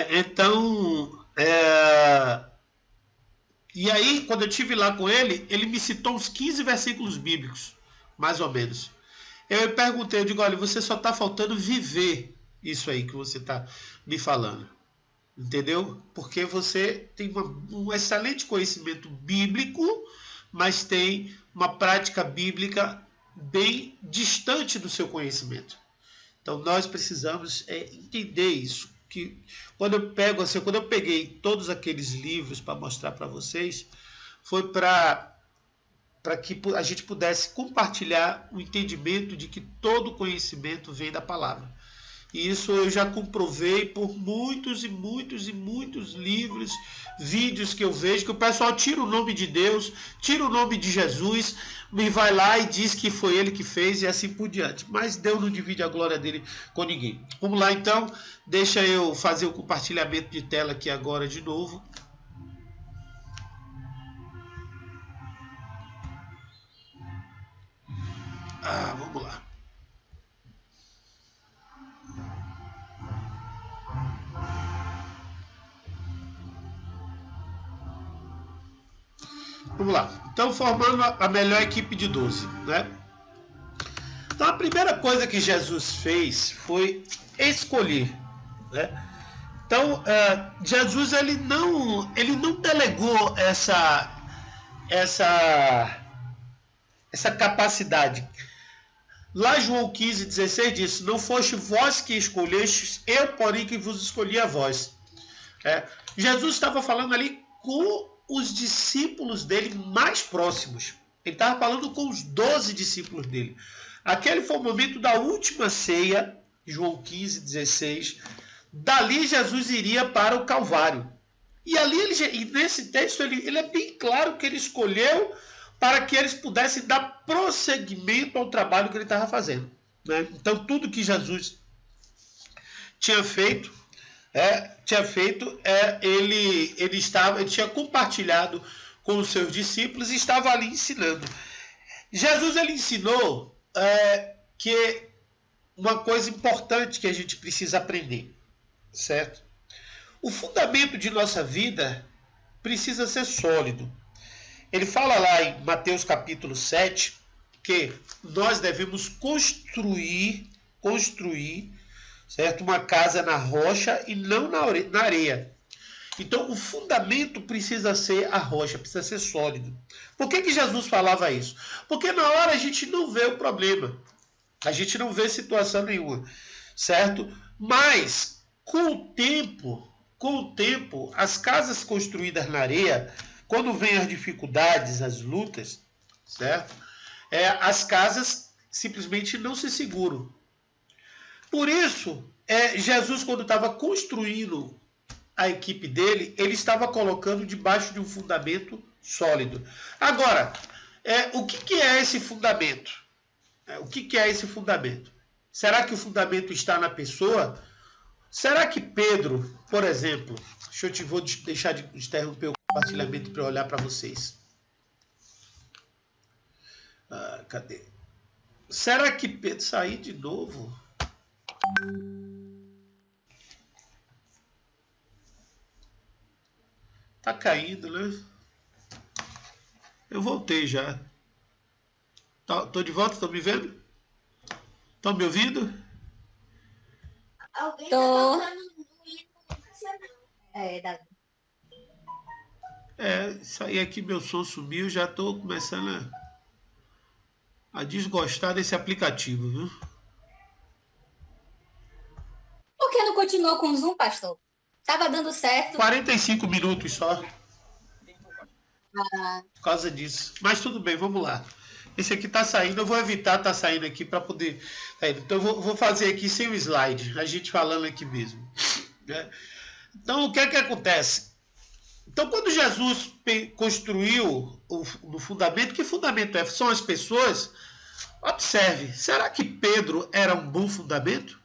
A: Então, e aí, quando eu estive lá com ele, ele me citou uns 15 versículos bíblicos, mais ou menos. Eu perguntei, eu digo, olha, você só está faltando viver isso aí que você está me falando. Entendeu? Porque você tem um excelente conhecimento bíblico, mas tem uma prática bíblica bem distante do seu conhecimento. Então nós precisamos entender isso. Que quando eu peguei todos aqueles livros para mostrar para vocês, foi para que a gente pudesse compartilhar o entendimento de que todo conhecimento vem da palavra. E isso eu já comprovei por muitos e muitos e muitos livros, vídeos que eu vejo, que o pessoal tira o nome de Deus, tira o nome de Jesus, e vai lá e diz que foi ele que fez e assim por diante. Mas Deus não divide a glória dele com ninguém. Vamos lá então, deixa eu fazer o compartilhamento de tela aqui agora de novo. Vamos lá. Vamos lá. Então, formando a melhor equipe de 12, né? Então, a primeira coisa que Jesus fez foi escolher, né? Então, Jesus ele não delegou essa capacidade. Lá João 15,16 diz: não foste vós que escolhestes, eu porém que vos escolhi a vós. Jesus estava falando ali com os discípulos dele mais próximos. Ele estava falando com os 12 discípulos dele. Aquele foi o momento da última ceia, João 15,16. Dali Jesus iria para o Calvário. E ali, nesse texto, ele é bem claro que ele escolheu para que eles pudessem dar prosseguimento ao trabalho que ele estava fazendo, né? Então, tudo que Jesus tinha feito, ele tinha compartilhado com os seus discípulos e estava ali ensinando. Jesus ele ensinou que uma coisa importante que a gente precisa aprender, certo? O fundamento de nossa vida precisa ser sólido. Ele fala lá em Mateus capítulo 7 que nós devemos construir, certo? Uma casa na rocha e não na areia. Então, o fundamento precisa ser a rocha, precisa ser sólido. Por que Jesus falava isso? Porque na hora a gente não vê o problema, a gente não vê situação nenhuma, certo? Mas, com o tempo, as casas construídas na areia, quando vem as dificuldades, as lutas, certo? As casas simplesmente não se seguram. Por isso, Jesus, quando estava construindo a equipe dele, ele estava colocando debaixo de um fundamento sólido. Agora, o que é esse fundamento? O que é esse fundamento? Será que o fundamento está na pessoa? Será que Pedro, por exemplo, vou deixar de interromper o compartilhamento para eu olhar para vocês. Cadê? Será que Pedro sair de novo? Tá caindo, né? Eu voltei já. Tô de volta, estão me vendo? Estão me ouvindo?
E: Tô.
A: Isso aí aqui, meu som sumiu, já tô começando a desgostar desse aplicativo, viu?
E: Por que não continuou com o Zoom, pastor? Tava dando certo.
A: 45 minutos só. Por causa disso. Mas tudo bem, vamos lá. Esse aqui tá saindo, eu vou evitar tá saindo aqui para poder... Então eu vou fazer aqui sem o slide, a gente falando aqui mesmo. Né? Então o que é que acontece? Então quando Jesus construiu o fundamento, que fundamento é? São as pessoas. Observe, será que Pedro era um bom fundamento?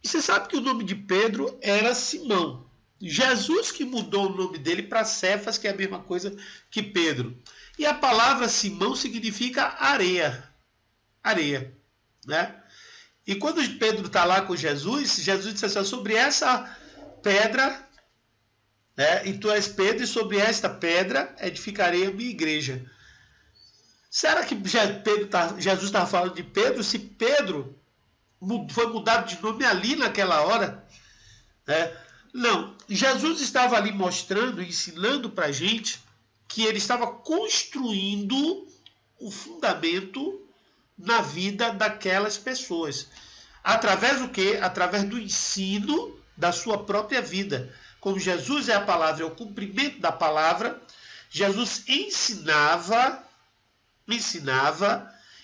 A: E você sabe que o nome de Pedro era Simão. Jesus que mudou o nome dele para Cefas, que é a mesma coisa que Pedro. E a palavra Simão significa areia. Areia. Né? E quando Pedro está lá com Jesus, Jesus disse assim, sobre essa pedra, né, e tu és Pedro, e sobre esta pedra edificarei a minha igreja. Será que Jesus estava falando de Pedro? Se Pedro foi mudado de nome ali naquela hora? Né? Não, Jesus estava ali mostrando, ensinando para a gente que ele estava construindo o fundamento na vida daquelas pessoas. Através do quê? Através do ensino da sua própria vida. Como Jesus é a palavra, é o cumprimento da palavra, Jesus ensinava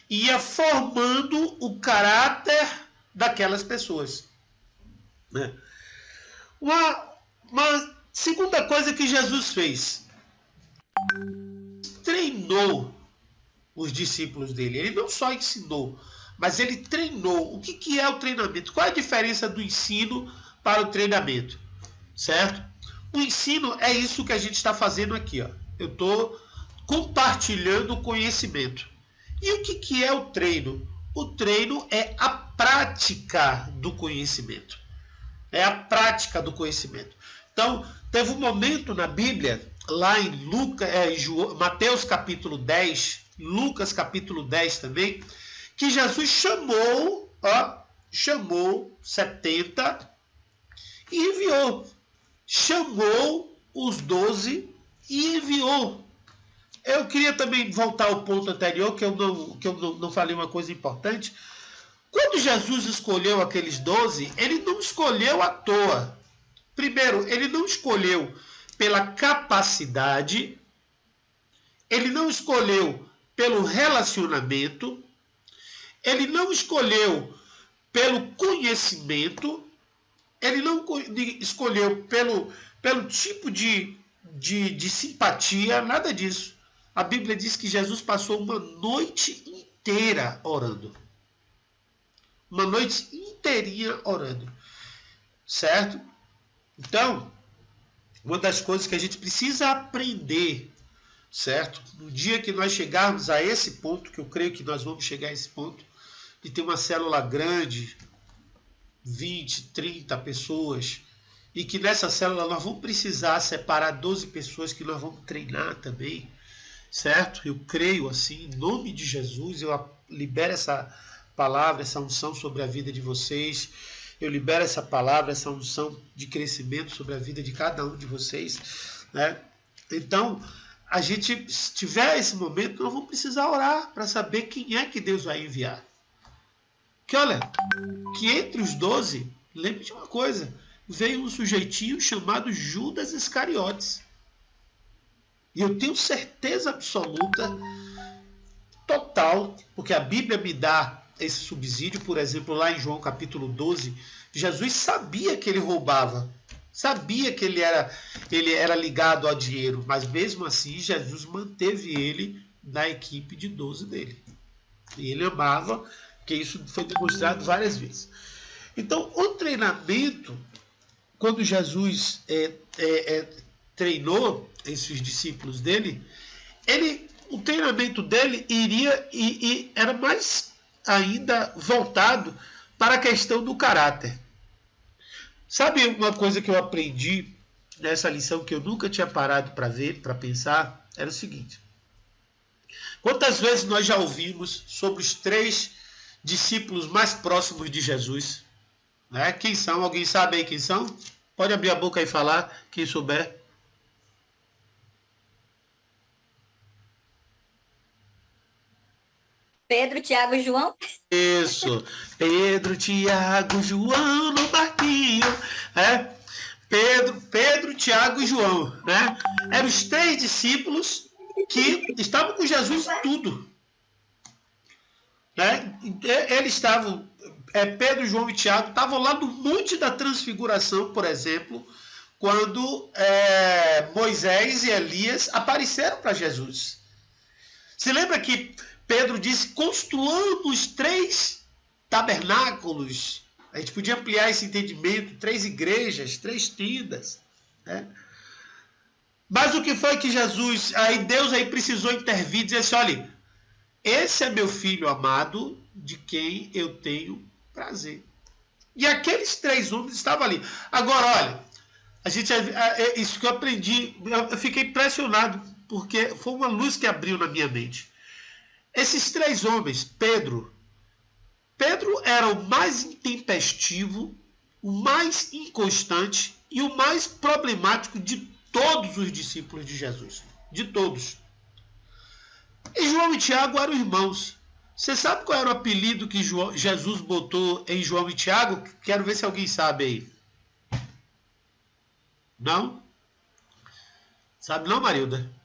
A: e ia formando o caráter daquelas pessoas. Né? Uma segunda coisa que Jesus fez, treinou os discípulos dele. Ele não só ensinou, mas ele treinou. O que é o treinamento? Qual é a diferença do ensino para o treinamento? Certo? O ensino é isso que a gente está fazendo aqui. Ó. Eu estou compartilhando o conhecimento. E o que é o treino? O treino é a prática do conhecimento. É a prática do conhecimento. Então, teve um momento na Bíblia, lá em Mateus capítulo 10, Lucas capítulo 10 também, que Jesus chamou 70 e enviou. Chamou os 12 e enviou. Eu queria também voltar ao ponto anterior, que eu não falei uma coisa importante. Quando Jesus escolheu aqueles 12, ele não escolheu à toa. Primeiro, ele não escolheu pela capacidade, ele não escolheu pelo relacionamento, ele não escolheu pelo conhecimento, ele não escolheu pelo tipo de simpatia, nada disso. A Bíblia diz que Jesus passou uma noite inteira orando. Uma noite inteirinha orando. Certo? Então, uma das coisas que a gente precisa aprender, certo? No dia que nós chegarmos a esse ponto, que eu creio que nós vamos chegar a esse ponto, de ter uma célula grande, 20, 30 pessoas, e que nessa célula nós vamos precisar separar 12 pessoas que nós vamos treinar também, certo? Eu creio assim, em nome de Jesus, eu libero essa palavra, essa unção sobre a vida de vocês, eu libero essa palavra, essa unção de crescimento sobre a vida de cada um de vocês, né? Então, a gente, se tiver esse momento, nós vamos precisar orar para saber quem é que Deus vai enviar. Que olha, que entre os 12, lembre de uma coisa, veio um sujeitinho chamado Judas Iscariotes. E eu tenho certeza absoluta, total, porque a Bíblia me dá esse subsídio, por exemplo, lá em João capítulo 12, Jesus sabia que ele roubava, sabia que ele era ligado ao dinheiro, mas mesmo assim Jesus manteve ele na equipe de 12 dele. E ele amava, porque isso foi demonstrado várias vezes. Então, o treinamento, quando Jesus treinou esses discípulos dele, o treinamento dele era mais ainda voltado para a questão do caráter. Sabe uma coisa que eu aprendi nessa lição que eu nunca tinha parado para ver, para pensar? Era o seguinte: quantas vezes nós já ouvimos sobre os 3 discípulos mais próximos de Jesus? Né? Quem são? Alguém sabe aí quem são? Pode abrir a boca e falar, quem souber.
E: Pedro, Tiago e João.
A: Isso. Pedro, Tiago, João no barquinho. Pedro, Tiago e João. Né? Eram os 3 discípulos que estavam com Jesus em tudo. Né? Eles estavam, Pedro, João e Tiago, estavam lá no Monte da Transfiguração, por exemplo, quando Moisés e Elias apareceram para Jesus. Se lembra que Pedro disse: construamos 3 tabernáculos. A gente podia ampliar esse entendimento: 3 igrejas, 3 tendas. Né? Mas o que foi que Deus precisou intervir e dizer assim: olha, esse é meu filho amado, de quem eu tenho prazer. E aqueles 3 homens estavam ali. Agora, olha, isso que eu aprendi, eu fiquei impressionado, porque foi uma luz que abriu na minha mente. Esses 3 homens, Pedro era o mais intempestivo, o mais inconstante e o mais problemático de todos os discípulos de Jesus. De todos. E João e Tiago eram irmãos. Você sabe qual era o apelido que Jesus botou em João e Tiago? Quero ver se alguém sabe aí. Não? Sabe não, Marilda?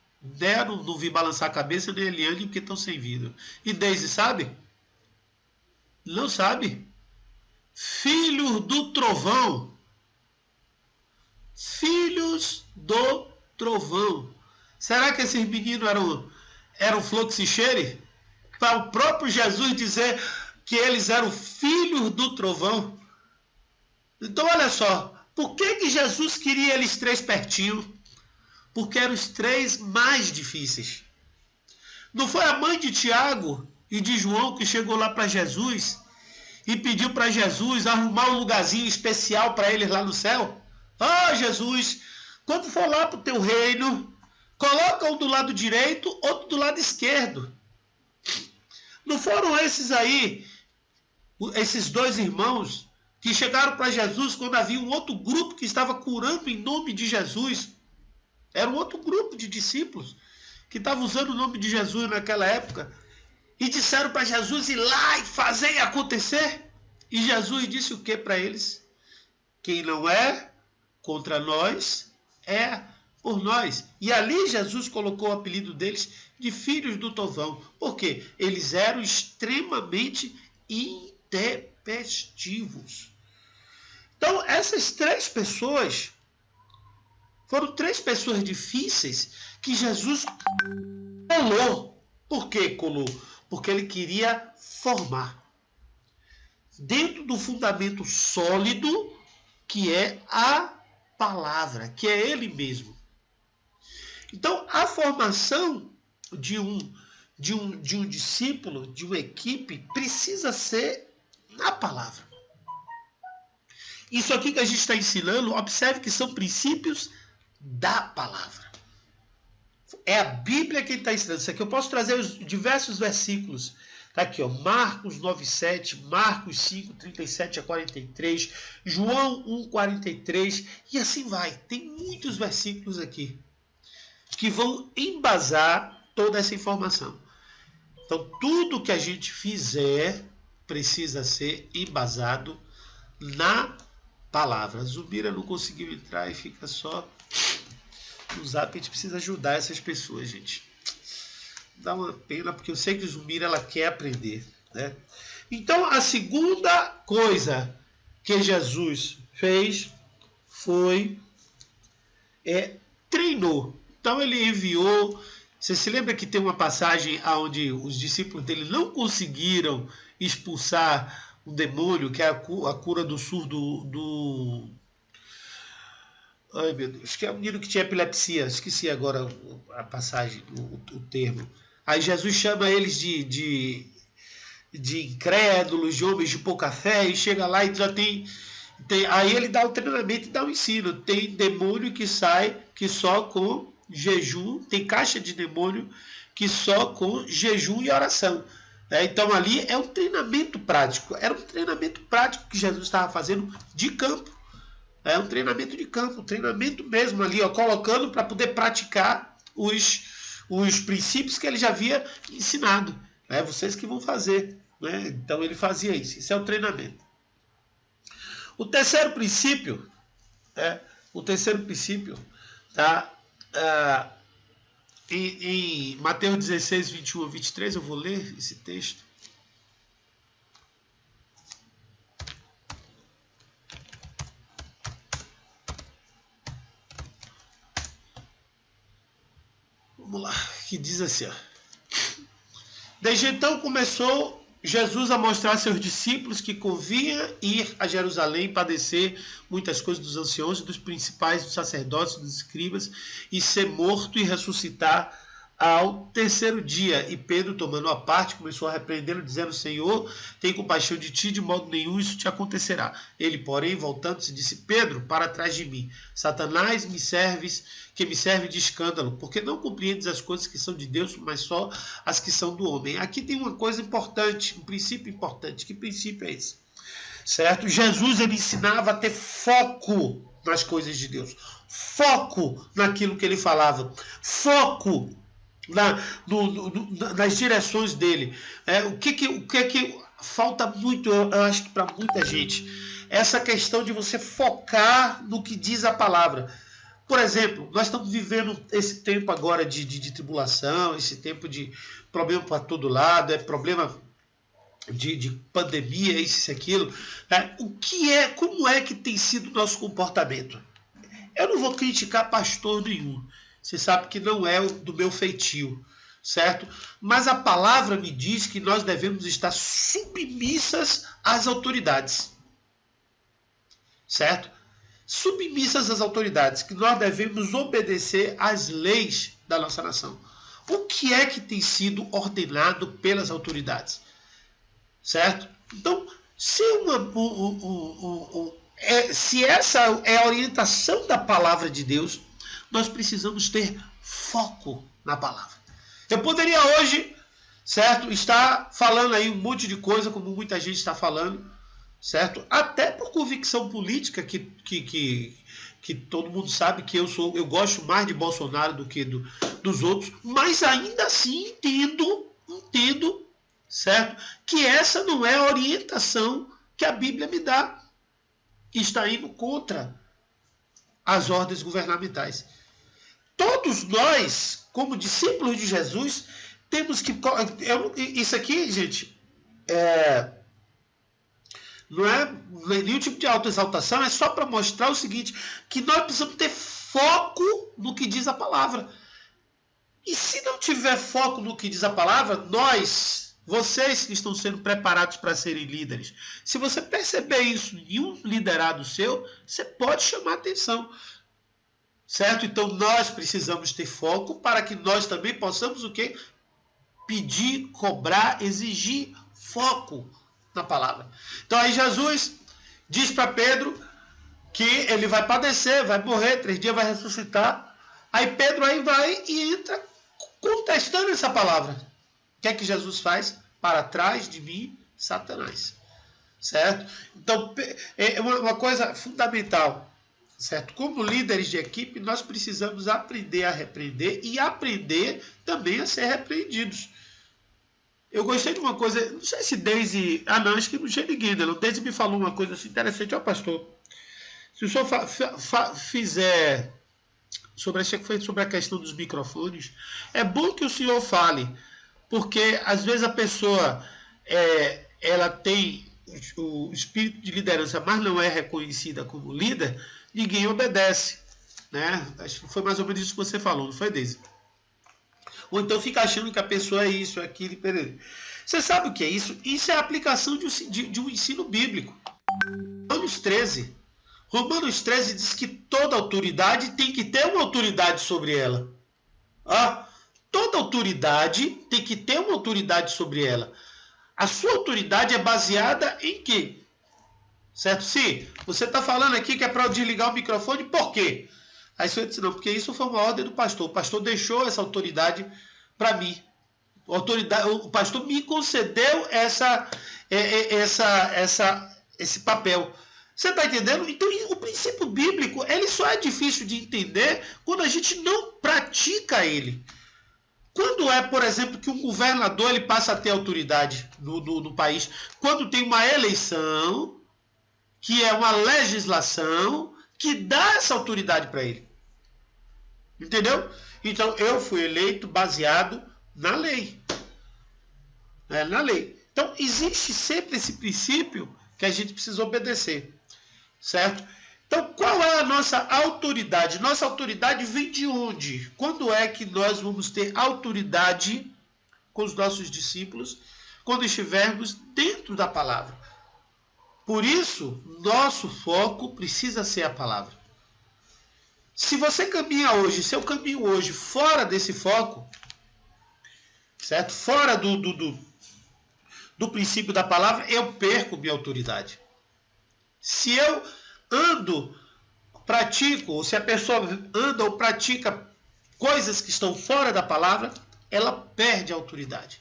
A: Não vi balançar a cabeça, nem Eliane, porque estão sem vida. E Deise, sabe? Não sabe? Filhos do trovão. Filhos do trovão. Será que esses meninos eram flor e cheire? Para o próprio Jesus dizer que eles eram filhos do trovão. Então, olha só. Por que Jesus queria eles 3 pertinho? Porque eram os 3 mais difíceis. Não foi a mãe de Tiago e de João que chegou lá para Jesus e pediu para Jesus arrumar um lugarzinho especial para eles lá no céu? Jesus, quando for lá para o teu reino, coloca um do lado direito, outro do lado esquerdo. Não foram esses 2 irmãos que chegaram para Jesus quando havia um outro grupo que estava curando em nome de Jesus? Era um outro grupo de discípulos que estavam usando o nome de Jesus naquela época e disseram para Jesus ir lá e fazer acontecer. E Jesus disse o que para eles? Quem não é contra nós é por nós. E ali Jesus colocou o apelido deles de filhos do trovão. Por quê? Eles eram extremamente intempestivos. Então, essas 3 pessoas foram 3 pessoas difíceis que Jesus colou. Por que colou? Porque ele queria formar dentro do fundamento sólido que é a palavra, que é ele mesmo. Então, a formação de um discípulo, de uma equipe, precisa ser na palavra. Isso aqui que a gente está ensinando, observe que são princípios da palavra. É a Bíblia quem está ensinando. Isso aqui eu posso trazer os diversos versículos. Está aqui, ó, Marcos 9:7, Marcos 5:37 a 43, João 1:43, e assim vai. Tem muitos versículos aqui que vão embasar toda essa informação. Então, tudo que a gente fizer precisa ser embasado na palavra. Zumira não conseguiu entrar e fica só no zap. A gente precisa ajudar essas pessoas, gente. Dá uma pena, porque eu sei que Zumira ela quer aprender, né? Então, a segunda coisa que Jesus fez foi treinou. Então, ele enviou. Você se lembra que tem uma passagem onde os discípulos dele não conseguiram expulsar um demônio, que é a cura do surdo ai, meu Deus, que é o menino que tinha epilepsia, esqueci agora a passagem, o termo. Aí Jesus chama eles de incrédulos, de homens de pouca fé, e chega lá e já tem. Aí ele dá o treinamento e dá o ensino. Tem demônio que sai que só com jejum, tem caixa de demônio que só com jejum e oração. Então ali é um treinamento prático. Era um treinamento prático que Jesus estava fazendo de campo. É um treinamento de campo, um treinamento mesmo ali, ó, colocando para poder praticar os princípios que ele já havia ensinado. Vocês que vão fazer. Então ele fazia isso. Isso é o treinamento. O terceiro princípio, tá, em Mateus 16, 21 a 23, eu vou ler esse texto. Vamos lá, que diz assim, ó. Desde então começou Jesus a mostrar a seus discípulos que convinha ir a Jerusalém, padecer muitas coisas dos anciãos e dos principais, dos sacerdotes, dos escribas, e ser morto e ressuscitar ao terceiro dia. E Pedro, tomando a parte, começou a repreendê-lo, dizendo: Senhor, tem compaixão de ti, de modo nenhum isso te acontecerá. Ele, porém, voltando-se, disse: Pedro, para trás de mim, Satanás, que me serve de escândalo, porque não compreendes as coisas que são de Deus, mas só as que são do homem. Aqui tem uma coisa importante, um princípio importante. Que princípio é esse? Certo? Jesus, ele ensinava a ter foco nas coisas de Deus, foco naquilo que ele falava, foco nas direções dele. O que falta muito, eu acho que para muita gente, essa questão de você focar no que diz a palavra. Por exemplo, nós estamos vivendo esse tempo agora de tribulação, esse tempo de problema para todo lado, problema de pandemia, isso e aquilo. Como é que tem sido o nosso comportamento? Eu não vou criticar pastor nenhum. Você sabe que não é do meu feitio, certo? Mas a palavra me diz que nós devemos estar submissas às autoridades, certo? Submissas às autoridades, que nós devemos obedecer às leis da nossa nação. O que é que tem sido ordenado pelas autoridades, certo? Então, se essa é a orientação da palavra de Deus, nós precisamos ter foco na palavra. Eu poderia hoje, certo, estar falando aí um monte de coisa, como muita gente está falando, certo? Até por convicção política, que todo mundo sabe que eu gosto mais de Bolsonaro do que dos outros, mas ainda assim entendo, certo, que essa não é a orientação que a Bíblia me dá. Está indo contra as ordens governamentais. Todos nós, como discípulos de Jesus, temos que... Isso aqui, gente, não é nenhum tipo de autoexaltação, é só para mostrar o seguinte, que nós precisamos ter foco no que diz a palavra. E se não tiver foco no que diz a palavra, vocês que estão sendo preparados para serem líderes, se você perceber isso em um liderado seu, você pode chamar atenção. Certo? Então nós precisamos ter foco para que nós também possamos o quê? Pedir, cobrar, exigir foco na palavra. Então aí Jesus diz para Pedro que ele vai padecer, vai morrer, 3 dias vai ressuscitar. Aí Pedro aí vai e entra contestando essa palavra. O que é que Jesus faz? Para trás de mim, Satanás. Certo? Então é uma coisa fundamental. Certo? Como líderes de equipe, nós precisamos aprender a repreender e aprender também a ser repreendidos. Eu gostei de uma coisa, não sei se Deise... não, acho que não tinha ninguém, não. Deise me falou uma coisa assim interessante. Ó, pastor, se o senhor fizer... Acho que foi sobre a questão dos microfones, é bom que o senhor fale, porque às vezes a pessoa ela tem o espírito de liderança, mas não é reconhecida como líder, ninguém obedece, né? Acho que foi mais ou menos isso que você falou, não foi, Deise? Ou então fica achando que a pessoa é isso, é aquilo, Você sabe o que é isso? Isso é a aplicação de um ensino bíblico. Romanos 13. Romanos 13 diz que toda autoridade tem que ter uma autoridade sobre ela. Toda autoridade tem que ter uma autoridade sobre ela. A sua autoridade é baseada em quê? Certo? Sim, você está falando aqui que é para eu desligar o microfone, por quê? Aí você disse, não, porque isso foi uma ordem do pastor. O pastor deixou essa autoridade para mim. O pastor me concedeu esse papel. Você está entendendo? Então, o princípio bíblico, ele só é difícil de entender quando a gente não pratica ele. Quando é, por exemplo, que um governador ele passa a ter autoridade no país? Quando tem uma eleição, que é uma legislação, que dá essa autoridade para ele. Entendeu? Então, eu fui eleito baseado na lei. Na lei. Então, existe sempre esse princípio que a gente precisa obedecer. Certo? Então, qual é a nossa autoridade? Nossa autoridade vem de onde? Quando é que nós vamos ter autoridade com os nossos discípulos? Quando estivermos dentro da palavra. Por isso, nosso foco precisa ser a palavra. Se você caminha hoje, se eu caminho hoje fora desse foco, certo? Fora do princípio da palavra, eu perco minha autoridade. Se eu pratico, ou se a pessoa anda ou pratica coisas que estão fora da palavra, ela perde a autoridade.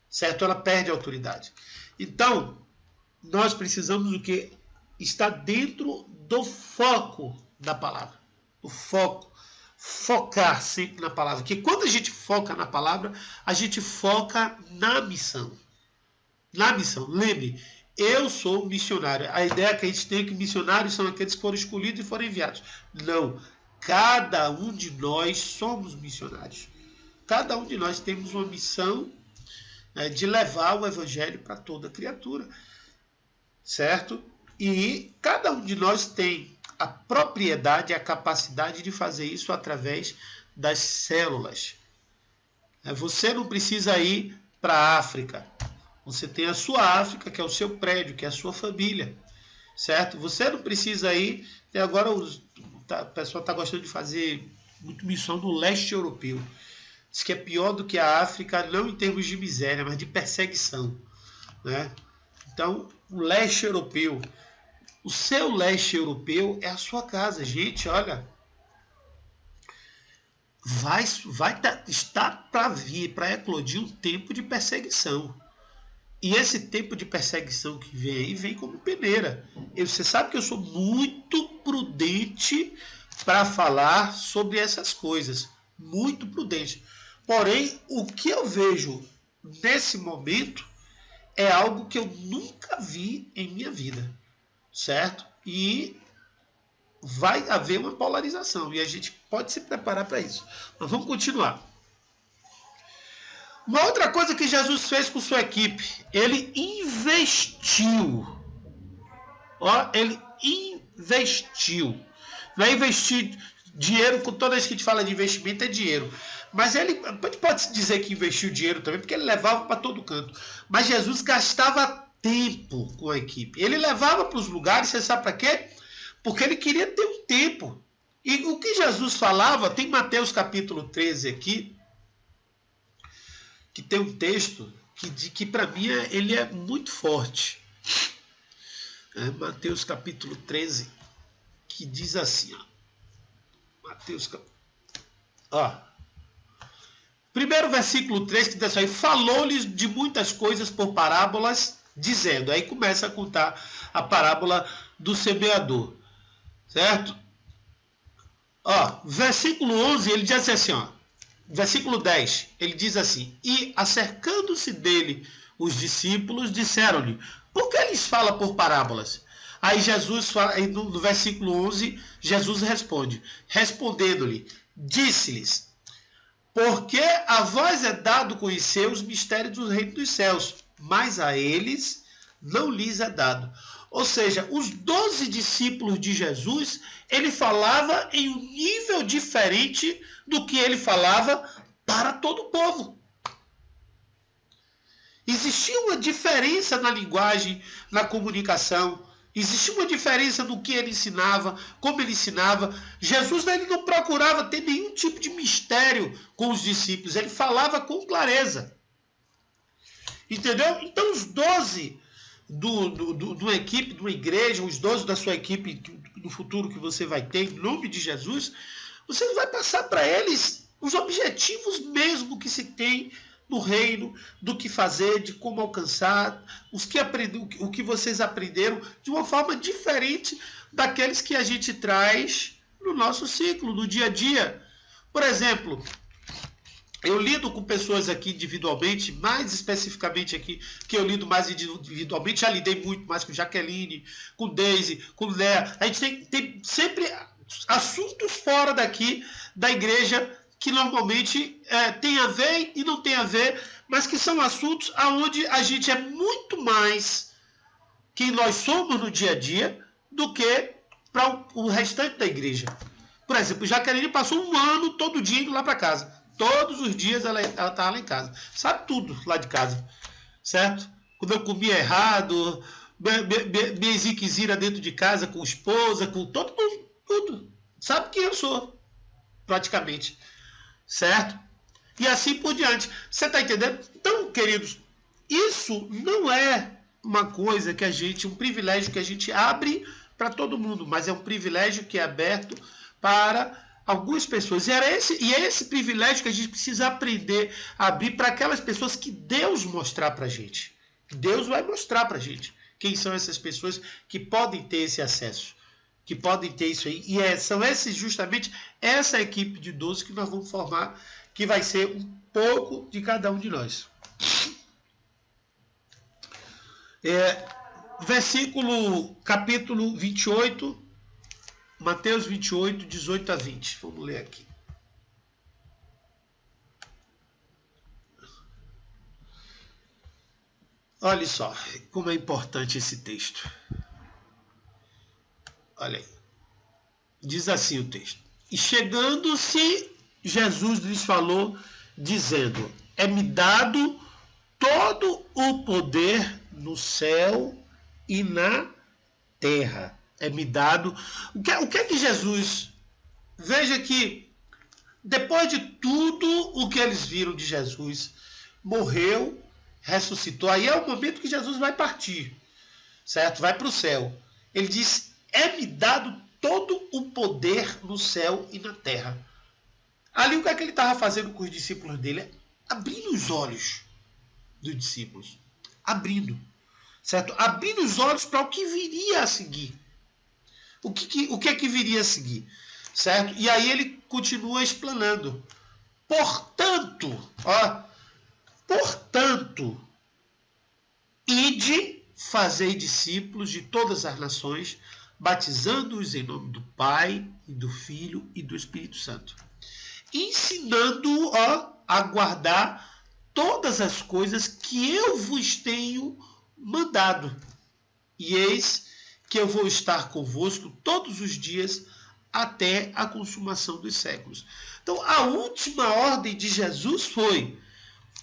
A: Certo? Ela perde a autoridade. Então, nós precisamos do que está dentro do foco da palavra. O foco. Focar sempre na palavra. Porque quando a gente foca na palavra, a gente foca na missão. Na missão. Lembre, eu sou missionário. A ideia é que a gente tem que missionários são aqueles que foram escolhidos e foram enviados. Não. Cada um de nós somos missionários. Cada um de nós temos uma missão de levar o evangelho para toda criatura. Certo? E cada um de nós tem a propriedade, a capacidade de fazer isso através das células. Você não precisa ir para a África. Você tem a sua África, que é o seu prédio, que é a sua família. Certo? Você não precisa ir. E agora o pessoal está gostando de fazer muito missão no leste europeu. Diz que é pior do que a África, não em termos de miséria, mas de perseguição. Né? Então, o leste europeu. O seu leste europeu é a sua casa, gente, olha. Está para vir, para eclodir um tempo de perseguição. E esse tempo de perseguição que vem aí, vem como peneira. Você sabe que eu sou muito prudente para falar sobre essas coisas. Muito prudente. Porém, o que eu vejo nesse momento é algo que eu nunca vi em minha vida. Certo? E vai haver uma polarização. E a gente pode se preparar para isso. Mas vamos continuar. Uma outra coisa que Jesus fez com sua equipe, ele investiu. Ele investiu. Não é investir dinheiro, toda vez que a gente fala de investimento é dinheiro. Mas ele pode dizer que investiu dinheiro também, porque ele levava para todo canto. Mas Jesus gastava tempo com a equipe. Ele levava para os lugares, você sabe para quê? Porque ele queria ter um tempo. E o que Jesus falava, tem Mateus capítulo 13 aqui, que tem um texto que para mim ele é muito forte. Mateus capítulo 13, que diz assim, primeiro versículo 3, que diz assim, falou-lhes de muitas coisas por parábolas, dizendo, aí começa a contar a parábola do semeador, certo? Versículo 11, ele diz assim, versículo 10, ele diz assim, e acercando-se dele os discípulos, disseram-lhe, por que lhes fala por parábolas? Aí Jesus fala, aí no versículo 11, Jesus responde, respondendo-lhe, disse-lhes, porque a vós é dado conhecer os mistérios do reino dos céus, mas a eles não lhes é dado. Ou seja, os 12 discípulos de Jesus, ele falava em um nível diferente do que ele falava para todo o povo. Existia uma diferença na linguagem, na comunicação. Existia uma diferença no que ele ensinava, como ele ensinava. Jesus ele não procurava ter nenhum tipo de mistério com os discípulos. Ele falava com clareza. Entendeu? Então os 12 de uma equipe, de uma igreja, os 12 da sua equipe no futuro que você vai ter, em nome de Jesus, você vai passar para eles os objetivos mesmo que se tem no reino, do que fazer, de como alcançar, o que vocês aprenderam de uma forma diferente daqueles que a gente traz no nosso ciclo, no dia a dia. Por exemplo, eu lido com pessoas aqui individualmente, mais especificamente aqui, que eu lido mais individualmente, já lidei muito mais com Jaqueline, com Deise, com Léa. A gente tem sempre assuntos fora daqui da igreja que normalmente tem a ver e não tem a ver, mas que são assuntos onde a gente é muito mais quem nós somos no dia a dia do que para o restante da igreja. Por exemplo, Jaqueline passou um ano todo dia indo lá para casa. Todos os dias ela estava lá em casa. Sabe tudo lá de casa, certo? Quando eu comia errado, minha ziquezira dentro de casa, com esposa, com tudo. Sabe quem eu sou, praticamente. Certo? E assim por diante. Você está entendendo? Então, queridos, isso não é uma coisa que um privilégio que a gente abre para todo mundo, mas é um privilégio que é aberto para algumas pessoas. E é esse privilégio que a gente precisa aprender a abrir para aquelas pessoas que Deus mostrar para a gente. Deus vai mostrar para a gente quem são essas pessoas que podem ter esse acesso, que podem ter isso aí. E são justamente essa equipe de 12 que nós vamos formar, que vai ser um pouco de cada um de nós. Capítulo 28, Mateus 28, 18 a 20. Vamos ler aqui. Olha só como é importante esse texto. Olha aí. Diz assim o texto. E chegando-se, Jesus lhes falou, dizendo: é-me dado todo o poder no céu e na terra. É-me dado. O que é que Jesus... Veja que, depois de tudo o que eles viram de Jesus, morreu, ressuscitou. Aí é o momento que Jesus vai partir, certo? Vai para o céu. Ele diz: é-me dado todo o poder no céu e na terra. Ali o que é que ele estava fazendo com os discípulos dele? Abrindo os olhos dos discípulos. Abrindo. Certo? Abrindo os olhos para o que viria a seguir. O que é que viria a seguir? Certo? E aí ele continua explanando. Portanto, ide, fazei discípulos de todas as nações, batizando-os em nome do Pai, e do Filho e do Espírito Santo, ensinando-o a guardar todas as coisas que eu vos tenho mandado. E eis que eu vou estar convosco todos os dias até a consumação dos séculos. Então, a última ordem de Jesus foi: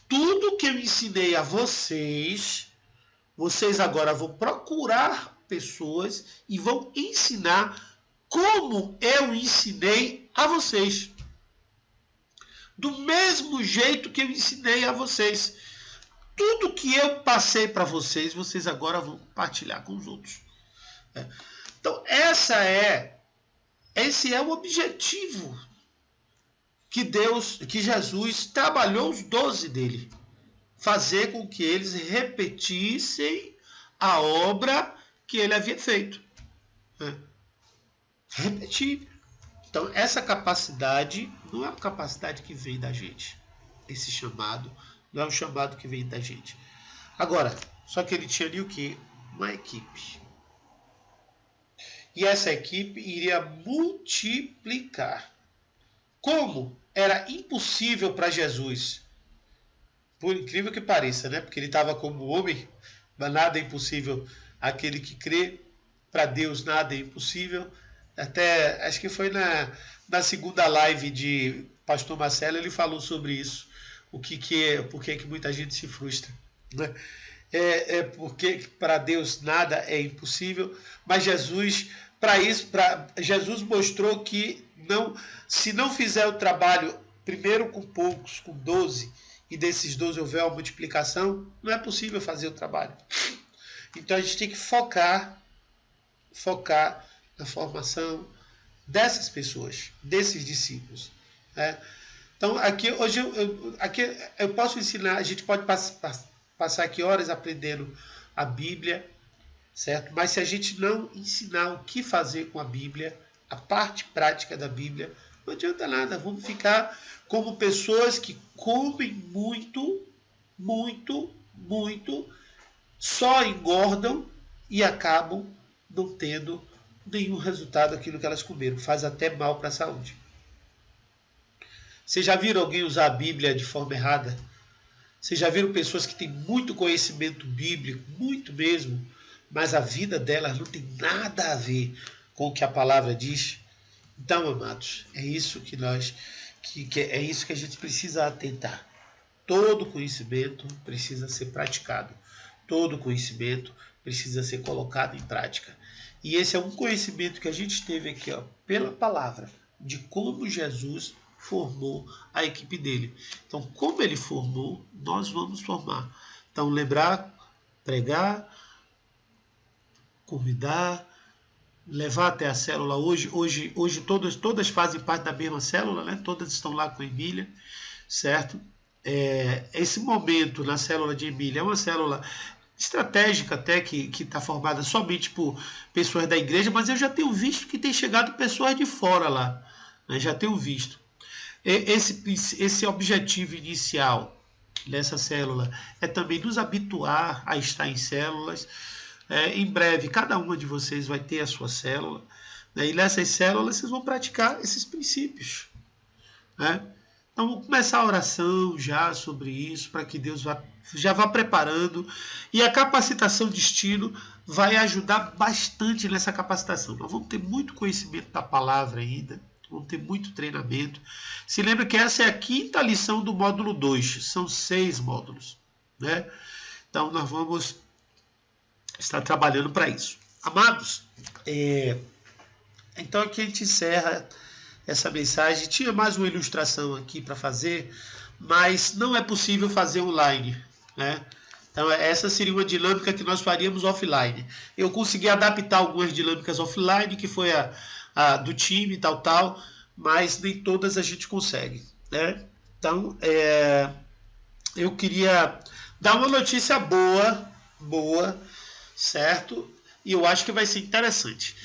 A: tudo que eu ensinei a vocês, vocês agora vão procurar pessoas e vão ensinar como eu ensinei a vocês. Do mesmo jeito que eu ensinei a vocês. Tudo que eu passei para vocês, vocês agora vão compartilhar com os outros. Então, esse é o objetivo que Jesus trabalhou os 12 dele. Fazer com que eles repetissem a obra que ele havia feito. Repetir. Então, essa capacidade não é uma capacidade que vem da gente. Esse chamado não é um chamado que vem da gente. Agora, só que ele tinha ali o quê? Uma equipe. E essa equipe iria multiplicar. Como? Era impossível para Jesus. Por incrível que pareça, né? Porque ele estava como homem, mas nada é impossível àquele que crê. Para Deus nada é impossível. Até, acho que foi na segunda live de Pastor Marcelo, ele falou sobre isso. Por que muita gente se frustra. né? Porque para Deus nada é impossível, mas Jesus, Jesus mostrou que se não fizer o trabalho primeiro com poucos, com 12, e desses 12 houver uma multiplicação, não é possível fazer o trabalho. Então a gente tem que focar na formação dessas pessoas, desses discípulos, né? Então aqui hoje eu posso ensinar, a gente pode passar aqui horas aprendendo a Bíblia, certo? Mas se a gente não ensinar o que fazer com a Bíblia, a parte prática da Bíblia, não adianta nada. Vamos ficar como pessoas que comem muito, só engordam e acabam não tendo nenhum resultado daquilo que elas comeram. Faz até mal para a saúde. Vocês já viram alguém usar a Bíblia de forma errada? Vocês já viram pessoas que têm muito conhecimento bíblico, muito mesmo, mas a vida delas não tem nada a ver com o que a palavra diz? Então, amados, é isso é isso que a gente precisa atentar. Todo conhecimento precisa ser praticado. Todo conhecimento precisa ser colocado em prática. E esse é um conhecimento que a gente teve aqui, ó, pela palavra, de como Jesus formou a equipe dele. Então, como ele formou, nós vamos formar. Então, lembrar, pregar, convidar, levar até a célula. Hoje todas fazem parte da mesma célula, né? Todas estão lá com a Emília, certo? Esse momento na célula de Emília é uma célula estratégica até, que está formada somente por pessoas da igreja, mas eu já tenho visto que tem chegado pessoas de fora lá, né? Já tenho visto. Esse objetivo inicial dessa célula é também nos habituar a estar em células. Em breve, cada uma de vocês vai ter a sua célula, né? E nessas células vocês vão praticar esses princípios, né? Então, vamos começar a oração já sobre isso, para que Deus já vá preparando. E a capacitação de estilo vai ajudar bastante nessa capacitação. Nós vamos ter muito conhecimento da palavra ainda, vamos ter muito treinamento. Se lembra que essa é a 5ª lição do módulo 2, são 6 módulos, né? Então, nós vamos estar trabalhando para isso. Amados, então aqui a gente encerra essa mensagem. Tinha mais uma ilustração aqui para fazer, mas não é possível fazer online, né? Então essa seria uma dinâmica que nós faríamos offline. Eu consegui adaptar algumas dinâmicas offline, que foi a do time, tal, mas nem todas a gente consegue, né? Então eu queria dar uma notícia boa, certo? E eu acho que vai ser interessante.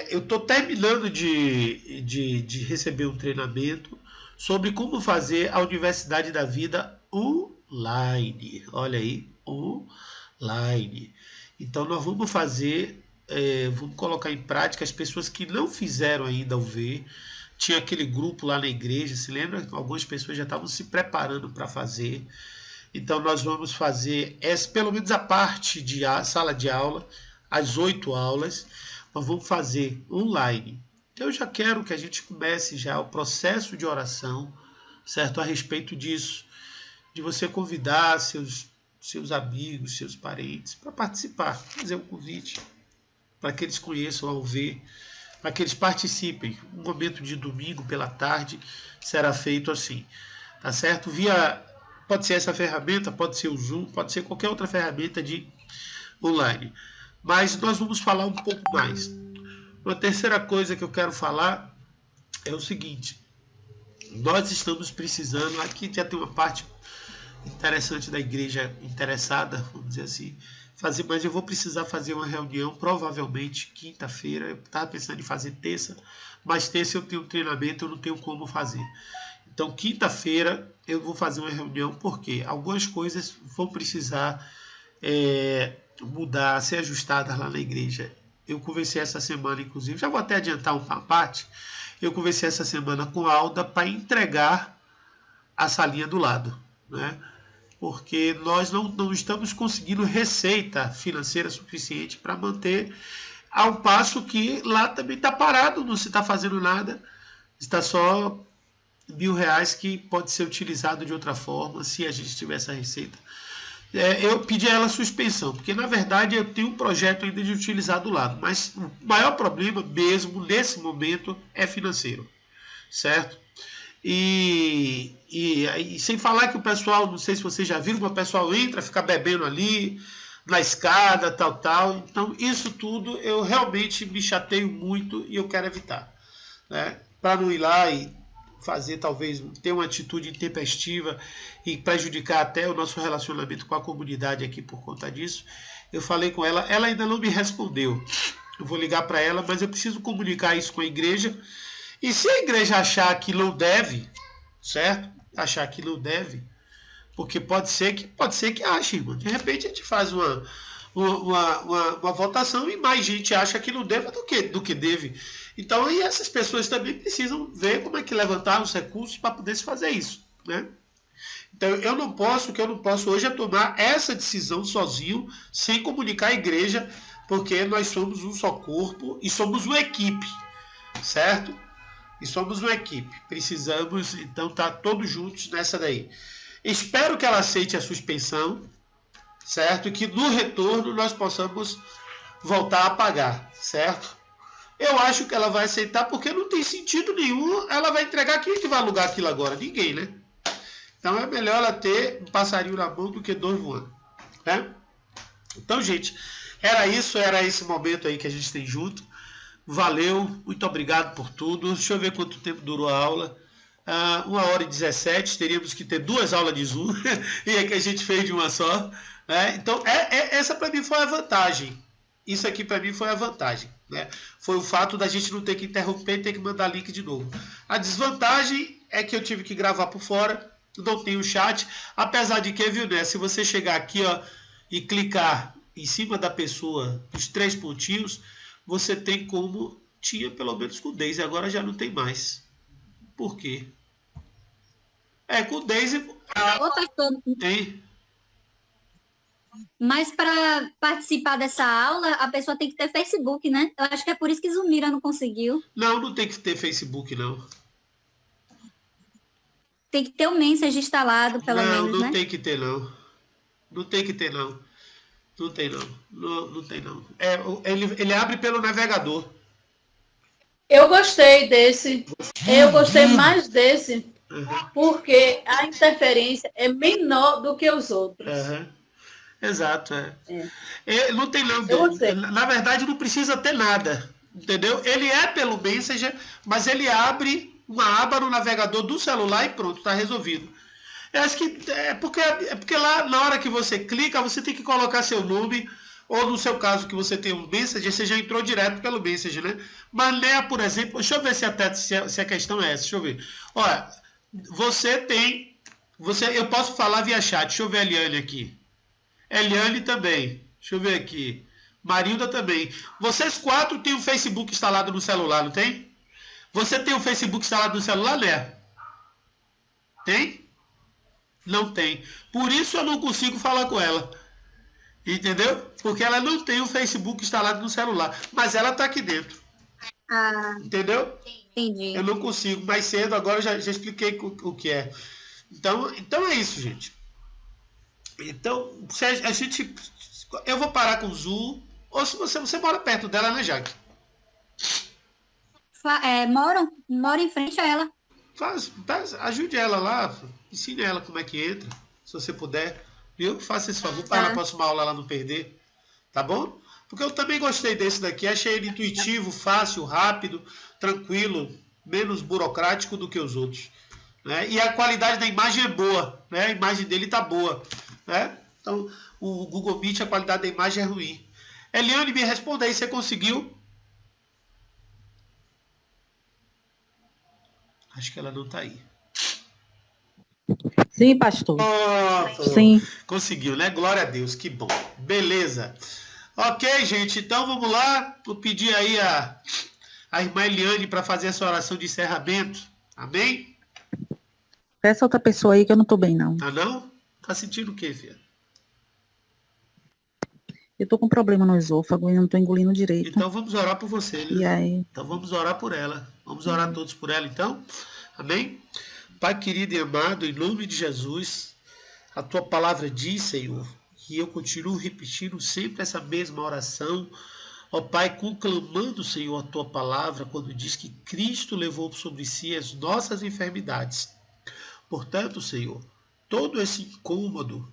A: Eu estou terminando de receber um treinamento sobre como fazer a Universidade da Vida online. Olha aí, online. Então nós vamos fazer, vamos colocar em prática. As pessoas que não fizeram ainda o ver, tinha aquele grupo lá na igreja, se lembra? Algumas pessoas já estavam se preparando para fazer. Então nós vamos fazer pelo menos a parte de sala de aula, as 8 aulas, nós vamos fazer online. Então eu já quero que a gente comece já o processo de oração, certo? A respeito disso, de você convidar seus amigos, seus parentes para participar, fazer um convite para que eles conheçam ao ver, para que eles participem. Um momento de domingo pela tarde será feito assim, tá certo? Pode ser essa ferramenta, pode ser o Zoom, pode ser qualquer outra ferramenta de online. Mas nós vamos falar um pouco mais. Uma terceira coisa que eu quero falar é o seguinte. Nós estamos precisando, aqui já tem uma parte interessante da igreja interessada, vamos dizer assim, mas eu vou precisar fazer uma reunião, provavelmente quinta-feira. Eu estava pensando em fazer terça, mas terça eu tenho um treinamento, eu não tenho como fazer. Então, quinta-feira eu vou fazer uma reunião, porque algumas coisas vão precisar mudar, ser ajustadas lá na igreja. Eu conversei essa semana, inclusive, já vou até adiantar uma parte, eu conversei essa semana com a Alda para entregar a salinha do lado, né? Porque nós não estamos conseguindo receita financeira suficiente para manter, ao passo que lá também está parado, não se está fazendo nada, está só R$1.000 que pode ser utilizado de outra forma se a gente tiver essa receita. eu pedi a ela suspensão, porque na verdade eu tenho um projeto ainda de utilizar do lado, mas o maior problema mesmo nesse momento é financeiro, certo? E sem falar que o pessoal, não sei se vocês já viram, mas o pessoal entra, fica bebendo ali, na escada, tal. Então, isso tudo eu realmente me chateio muito e eu quero evitar, né? Para não ir lá e fazer, talvez, ter uma atitude intempestiva e prejudicar até o nosso relacionamento com a comunidade aqui por conta disso. Eu falei com ela, ela ainda não me respondeu. Eu vou ligar para ela, mas eu preciso comunicar isso com a igreja. E se a igreja achar que não deve, certo? Achar que não deve, porque pode ser que ache, irmão. De repente a gente faz uma votação e mais gente acha que não deve do que deve. Então, e essas pessoas também precisam ver como é que levantar os recursos para poder se fazer isso, né? Então, o que eu não posso hoje é tomar essa decisão sozinho, sem comunicar a igreja, porque nós somos um só corpo e somos uma equipe, certo? E somos uma equipe. Precisamos, então, estar todos juntos nessa daí. Espero que ela aceite a suspensão, certo? E que no retorno nós possamos voltar a pagar, certo? Eu acho que ela vai aceitar, porque não tem sentido nenhum ela vai entregar. Quem é que vai alugar aquilo agora? Ninguém, né? Então é melhor ela ter um passarinho na mão do que 2 voando, né? Então, gente, era esse momento aí que a gente tem junto. Valeu, muito obrigado por tudo. Deixa eu ver quanto tempo durou a aula. 1h17, teríamos que ter 2 aulas de Zoom, e é que a gente fez de uma só, né? Então, essa para mim foi a vantagem. Isso aqui para mim foi a vantagem, né? Foi o fato da gente não ter que interromper e ter que mandar link de novo. A desvantagem é que eu tive que gravar por fora, não tem o chat, apesar de que, viu, né? Se você chegar aqui, ó, e clicar em cima da pessoa, os 3 pontinhos, você tem como tinha pelo menos com o Daisy, agora já não tem mais. Por quê? Com o Daisy...
E: Ô, pastor,
A: Tem.
E: mas para participar dessa aula, a pessoa tem que ter Facebook, né? Eu acho que é por isso que Zumira não conseguiu.
A: Não tem que ter Facebook, não.
E: Tem que ter o Message instalado, pelo menos, né?
A: Não tem que ter, não. Não tem que ter, não. Não tem, não. Não tem, não. Ele abre pelo navegador.
D: Eu gostei desse. Eu gostei mais desse. Porque a interferência é menor do que os outros.
A: Exato, não tem não. Na verdade, não precisa ter nada. Entendeu? Ele é pelo Messenger, mas ele abre uma aba no navegador do celular e pronto, está resolvido. Eu acho que é porque lá, na hora que você clica, você tem que colocar seu nome, ou no seu caso que você tem um Messenger, você já entrou direto pelo Messenger, né? Mas Léa, por exemplo, deixa eu ver se a questão é essa, deixa eu ver. Olha, eu posso falar via chat, deixa eu ver a Eliane aqui. Eliane também, deixa eu ver aqui. Marilda também. Vocês 4 têm o Facebook instalado no celular, não tem? Você tem o Facebook instalado no celular, Léa? Tem? Não tem. Por isso eu não consigo falar com ela. Entendeu? Porque ela não tem o Facebook instalado no celular. Mas ela está aqui dentro. Entendeu?
E: Entendi.
A: Eu não consigo. Mais cedo, agora eu já expliquei o que é. Então é isso, gente. Então, eu vou parar com o Zoom. Ou se você mora perto dela, né, Jaque?
E: Moro em frente a ela.
A: Ajude ela lá. Ensine ela como é que entra. Se você puder. Viu? Faça esse favor para na próxima aula ela não perder. Tá bom? Porque eu também gostei desse daqui. Achei ele intuitivo, fácil, rápido, tranquilo, menos burocrático do que os outros. Né? E a qualidade da imagem é boa. Né? A imagem dele tá boa. Né? Então, o Google Meet, a qualidade da imagem é ruim. Eliane, me responda aí, você conseguiu? Acho que ela não tá aí.
F: Sim, pastor.
A: Sim. Conseguiu, né? Glória a Deus, que bom. Beleza. Ok, gente, então vamos lá. Vou pedir aí a irmã Eliane para fazer essa oração de encerramento. Amém?
F: Peça outra pessoa aí que eu não tô bem, não.
A: Tá não? Tá sentindo o quê, filha?
F: Eu tô com problema no esôfago e não tô engolindo direito.
A: Então vamos orar por você, né?
F: E aí?
A: Então vamos orar por ela. Vamos orar todos por ela, então? Amém? Pai querido e amado, em nome de Jesus, a tua palavra diz, Senhor, E eu continuo repetindo sempre essa mesma oração, ó Pai, conclamando, Senhor, a Tua palavra, quando diz que Cristo levou sobre si as nossas enfermidades. Portanto, Senhor, todo esse incômodo,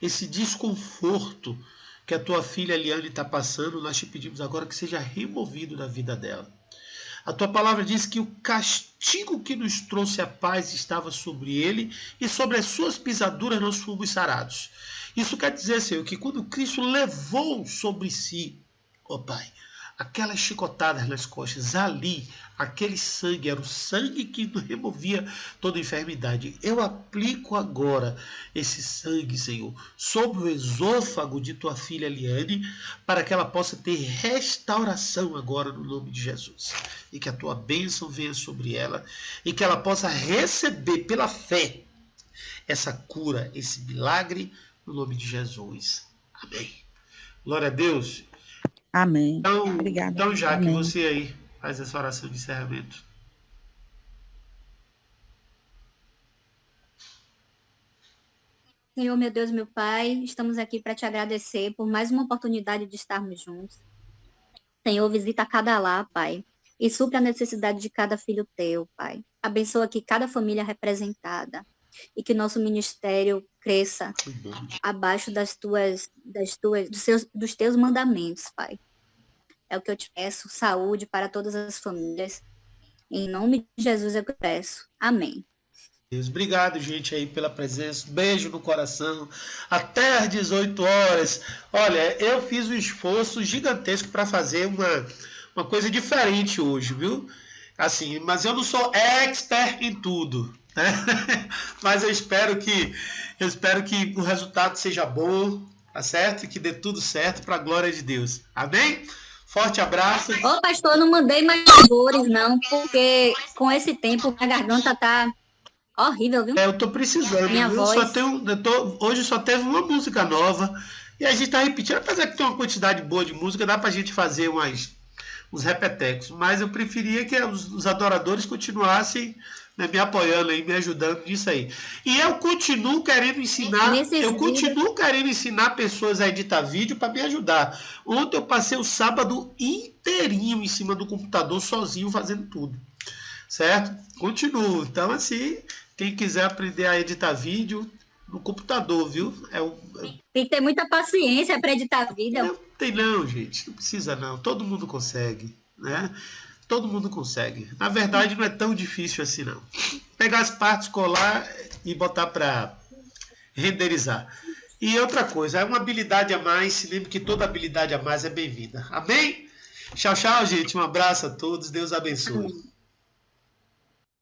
A: esse desconforto que a Tua filha Eliane está passando, nós te pedimos agora que seja removido da vida dela. A Tua palavra diz que o castigo que nos trouxe a paz estava sobre ele e sobre as suas pisaduras nós fomos sarados. Isso quer dizer, Senhor, que quando Cristo levou sobre si, ó Pai, aquelas chicotadas nas costas, ali, aquele sangue, era o sangue que removia toda enfermidade. Eu aplico agora esse sangue, Senhor, sobre o esôfago de Tua filha Eliane, para que ela possa ter restauração agora no nome de Jesus. E que a Tua bênção venha sobre ela, e que ela possa receber pela fé essa cura, esse milagre, no nome de Jesus. Amém. Glória a Deus.
F: Amém.
A: Obrigada. Então, já
F: Amém.
A: que você aí faz essa oração de encerramento.
E: Senhor, meu Deus, meu Pai, estamos aqui para te agradecer por mais uma oportunidade de estarmos juntos. Senhor, visita cada lar, Pai, e supra a necessidade de cada filho teu, Pai. Abençoa aqui cada família representada e que nosso ministério cresça abaixo dos teus mandamentos, Pai. É o que eu te peço, saúde para todas as famílias. Em nome de Jesus eu peço. Amém.
A: Deus, obrigado, gente, aí pela presença. Beijo no coração. Até às 18 horas. Olha, eu fiz um esforço gigantesco para fazer uma coisa diferente hoje, viu? Assim, mas eu não sou expert em tudo, né? Mas eu espero que o resultado seja bom, tá certo? E que dê tudo certo para a glória de Deus. Amém? Forte abraço.
E: Ô, pastor, não mandei mais flores, não, porque com esse tempo a garganta tá horrível, viu?
A: Eu tô precisando.
E: Minha voz.
A: Hoje só teve uma música nova e a gente tá repetindo. Apesar que tem uma quantidade boa de música, dá pra gente fazer uns repetecos. Mas eu preferia que os adoradores continuassem, né, me apoiando aí, me ajudando nisso aí. E eu continuo querendo ensinar, pessoas a editar vídeo para me ajudar. Ontem eu passei o sábado inteirinho em cima do computador, sozinho, fazendo tudo. Certo? Continuo. Então, assim, quem quiser aprender a editar vídeo no computador, viu?
E: Tem que ter muita paciência para editar vídeo.
A: Não tem não, gente. Não precisa não. Todo mundo consegue, né? Todo mundo consegue. Na verdade, não é tão difícil assim, não. Pegar as partes, colar e botar para renderizar. E outra coisa, é uma habilidade a mais. Se lembre que toda habilidade a mais é bem-vinda. Amém? Tchau, tchau, gente. Um abraço a todos. Deus abençoe.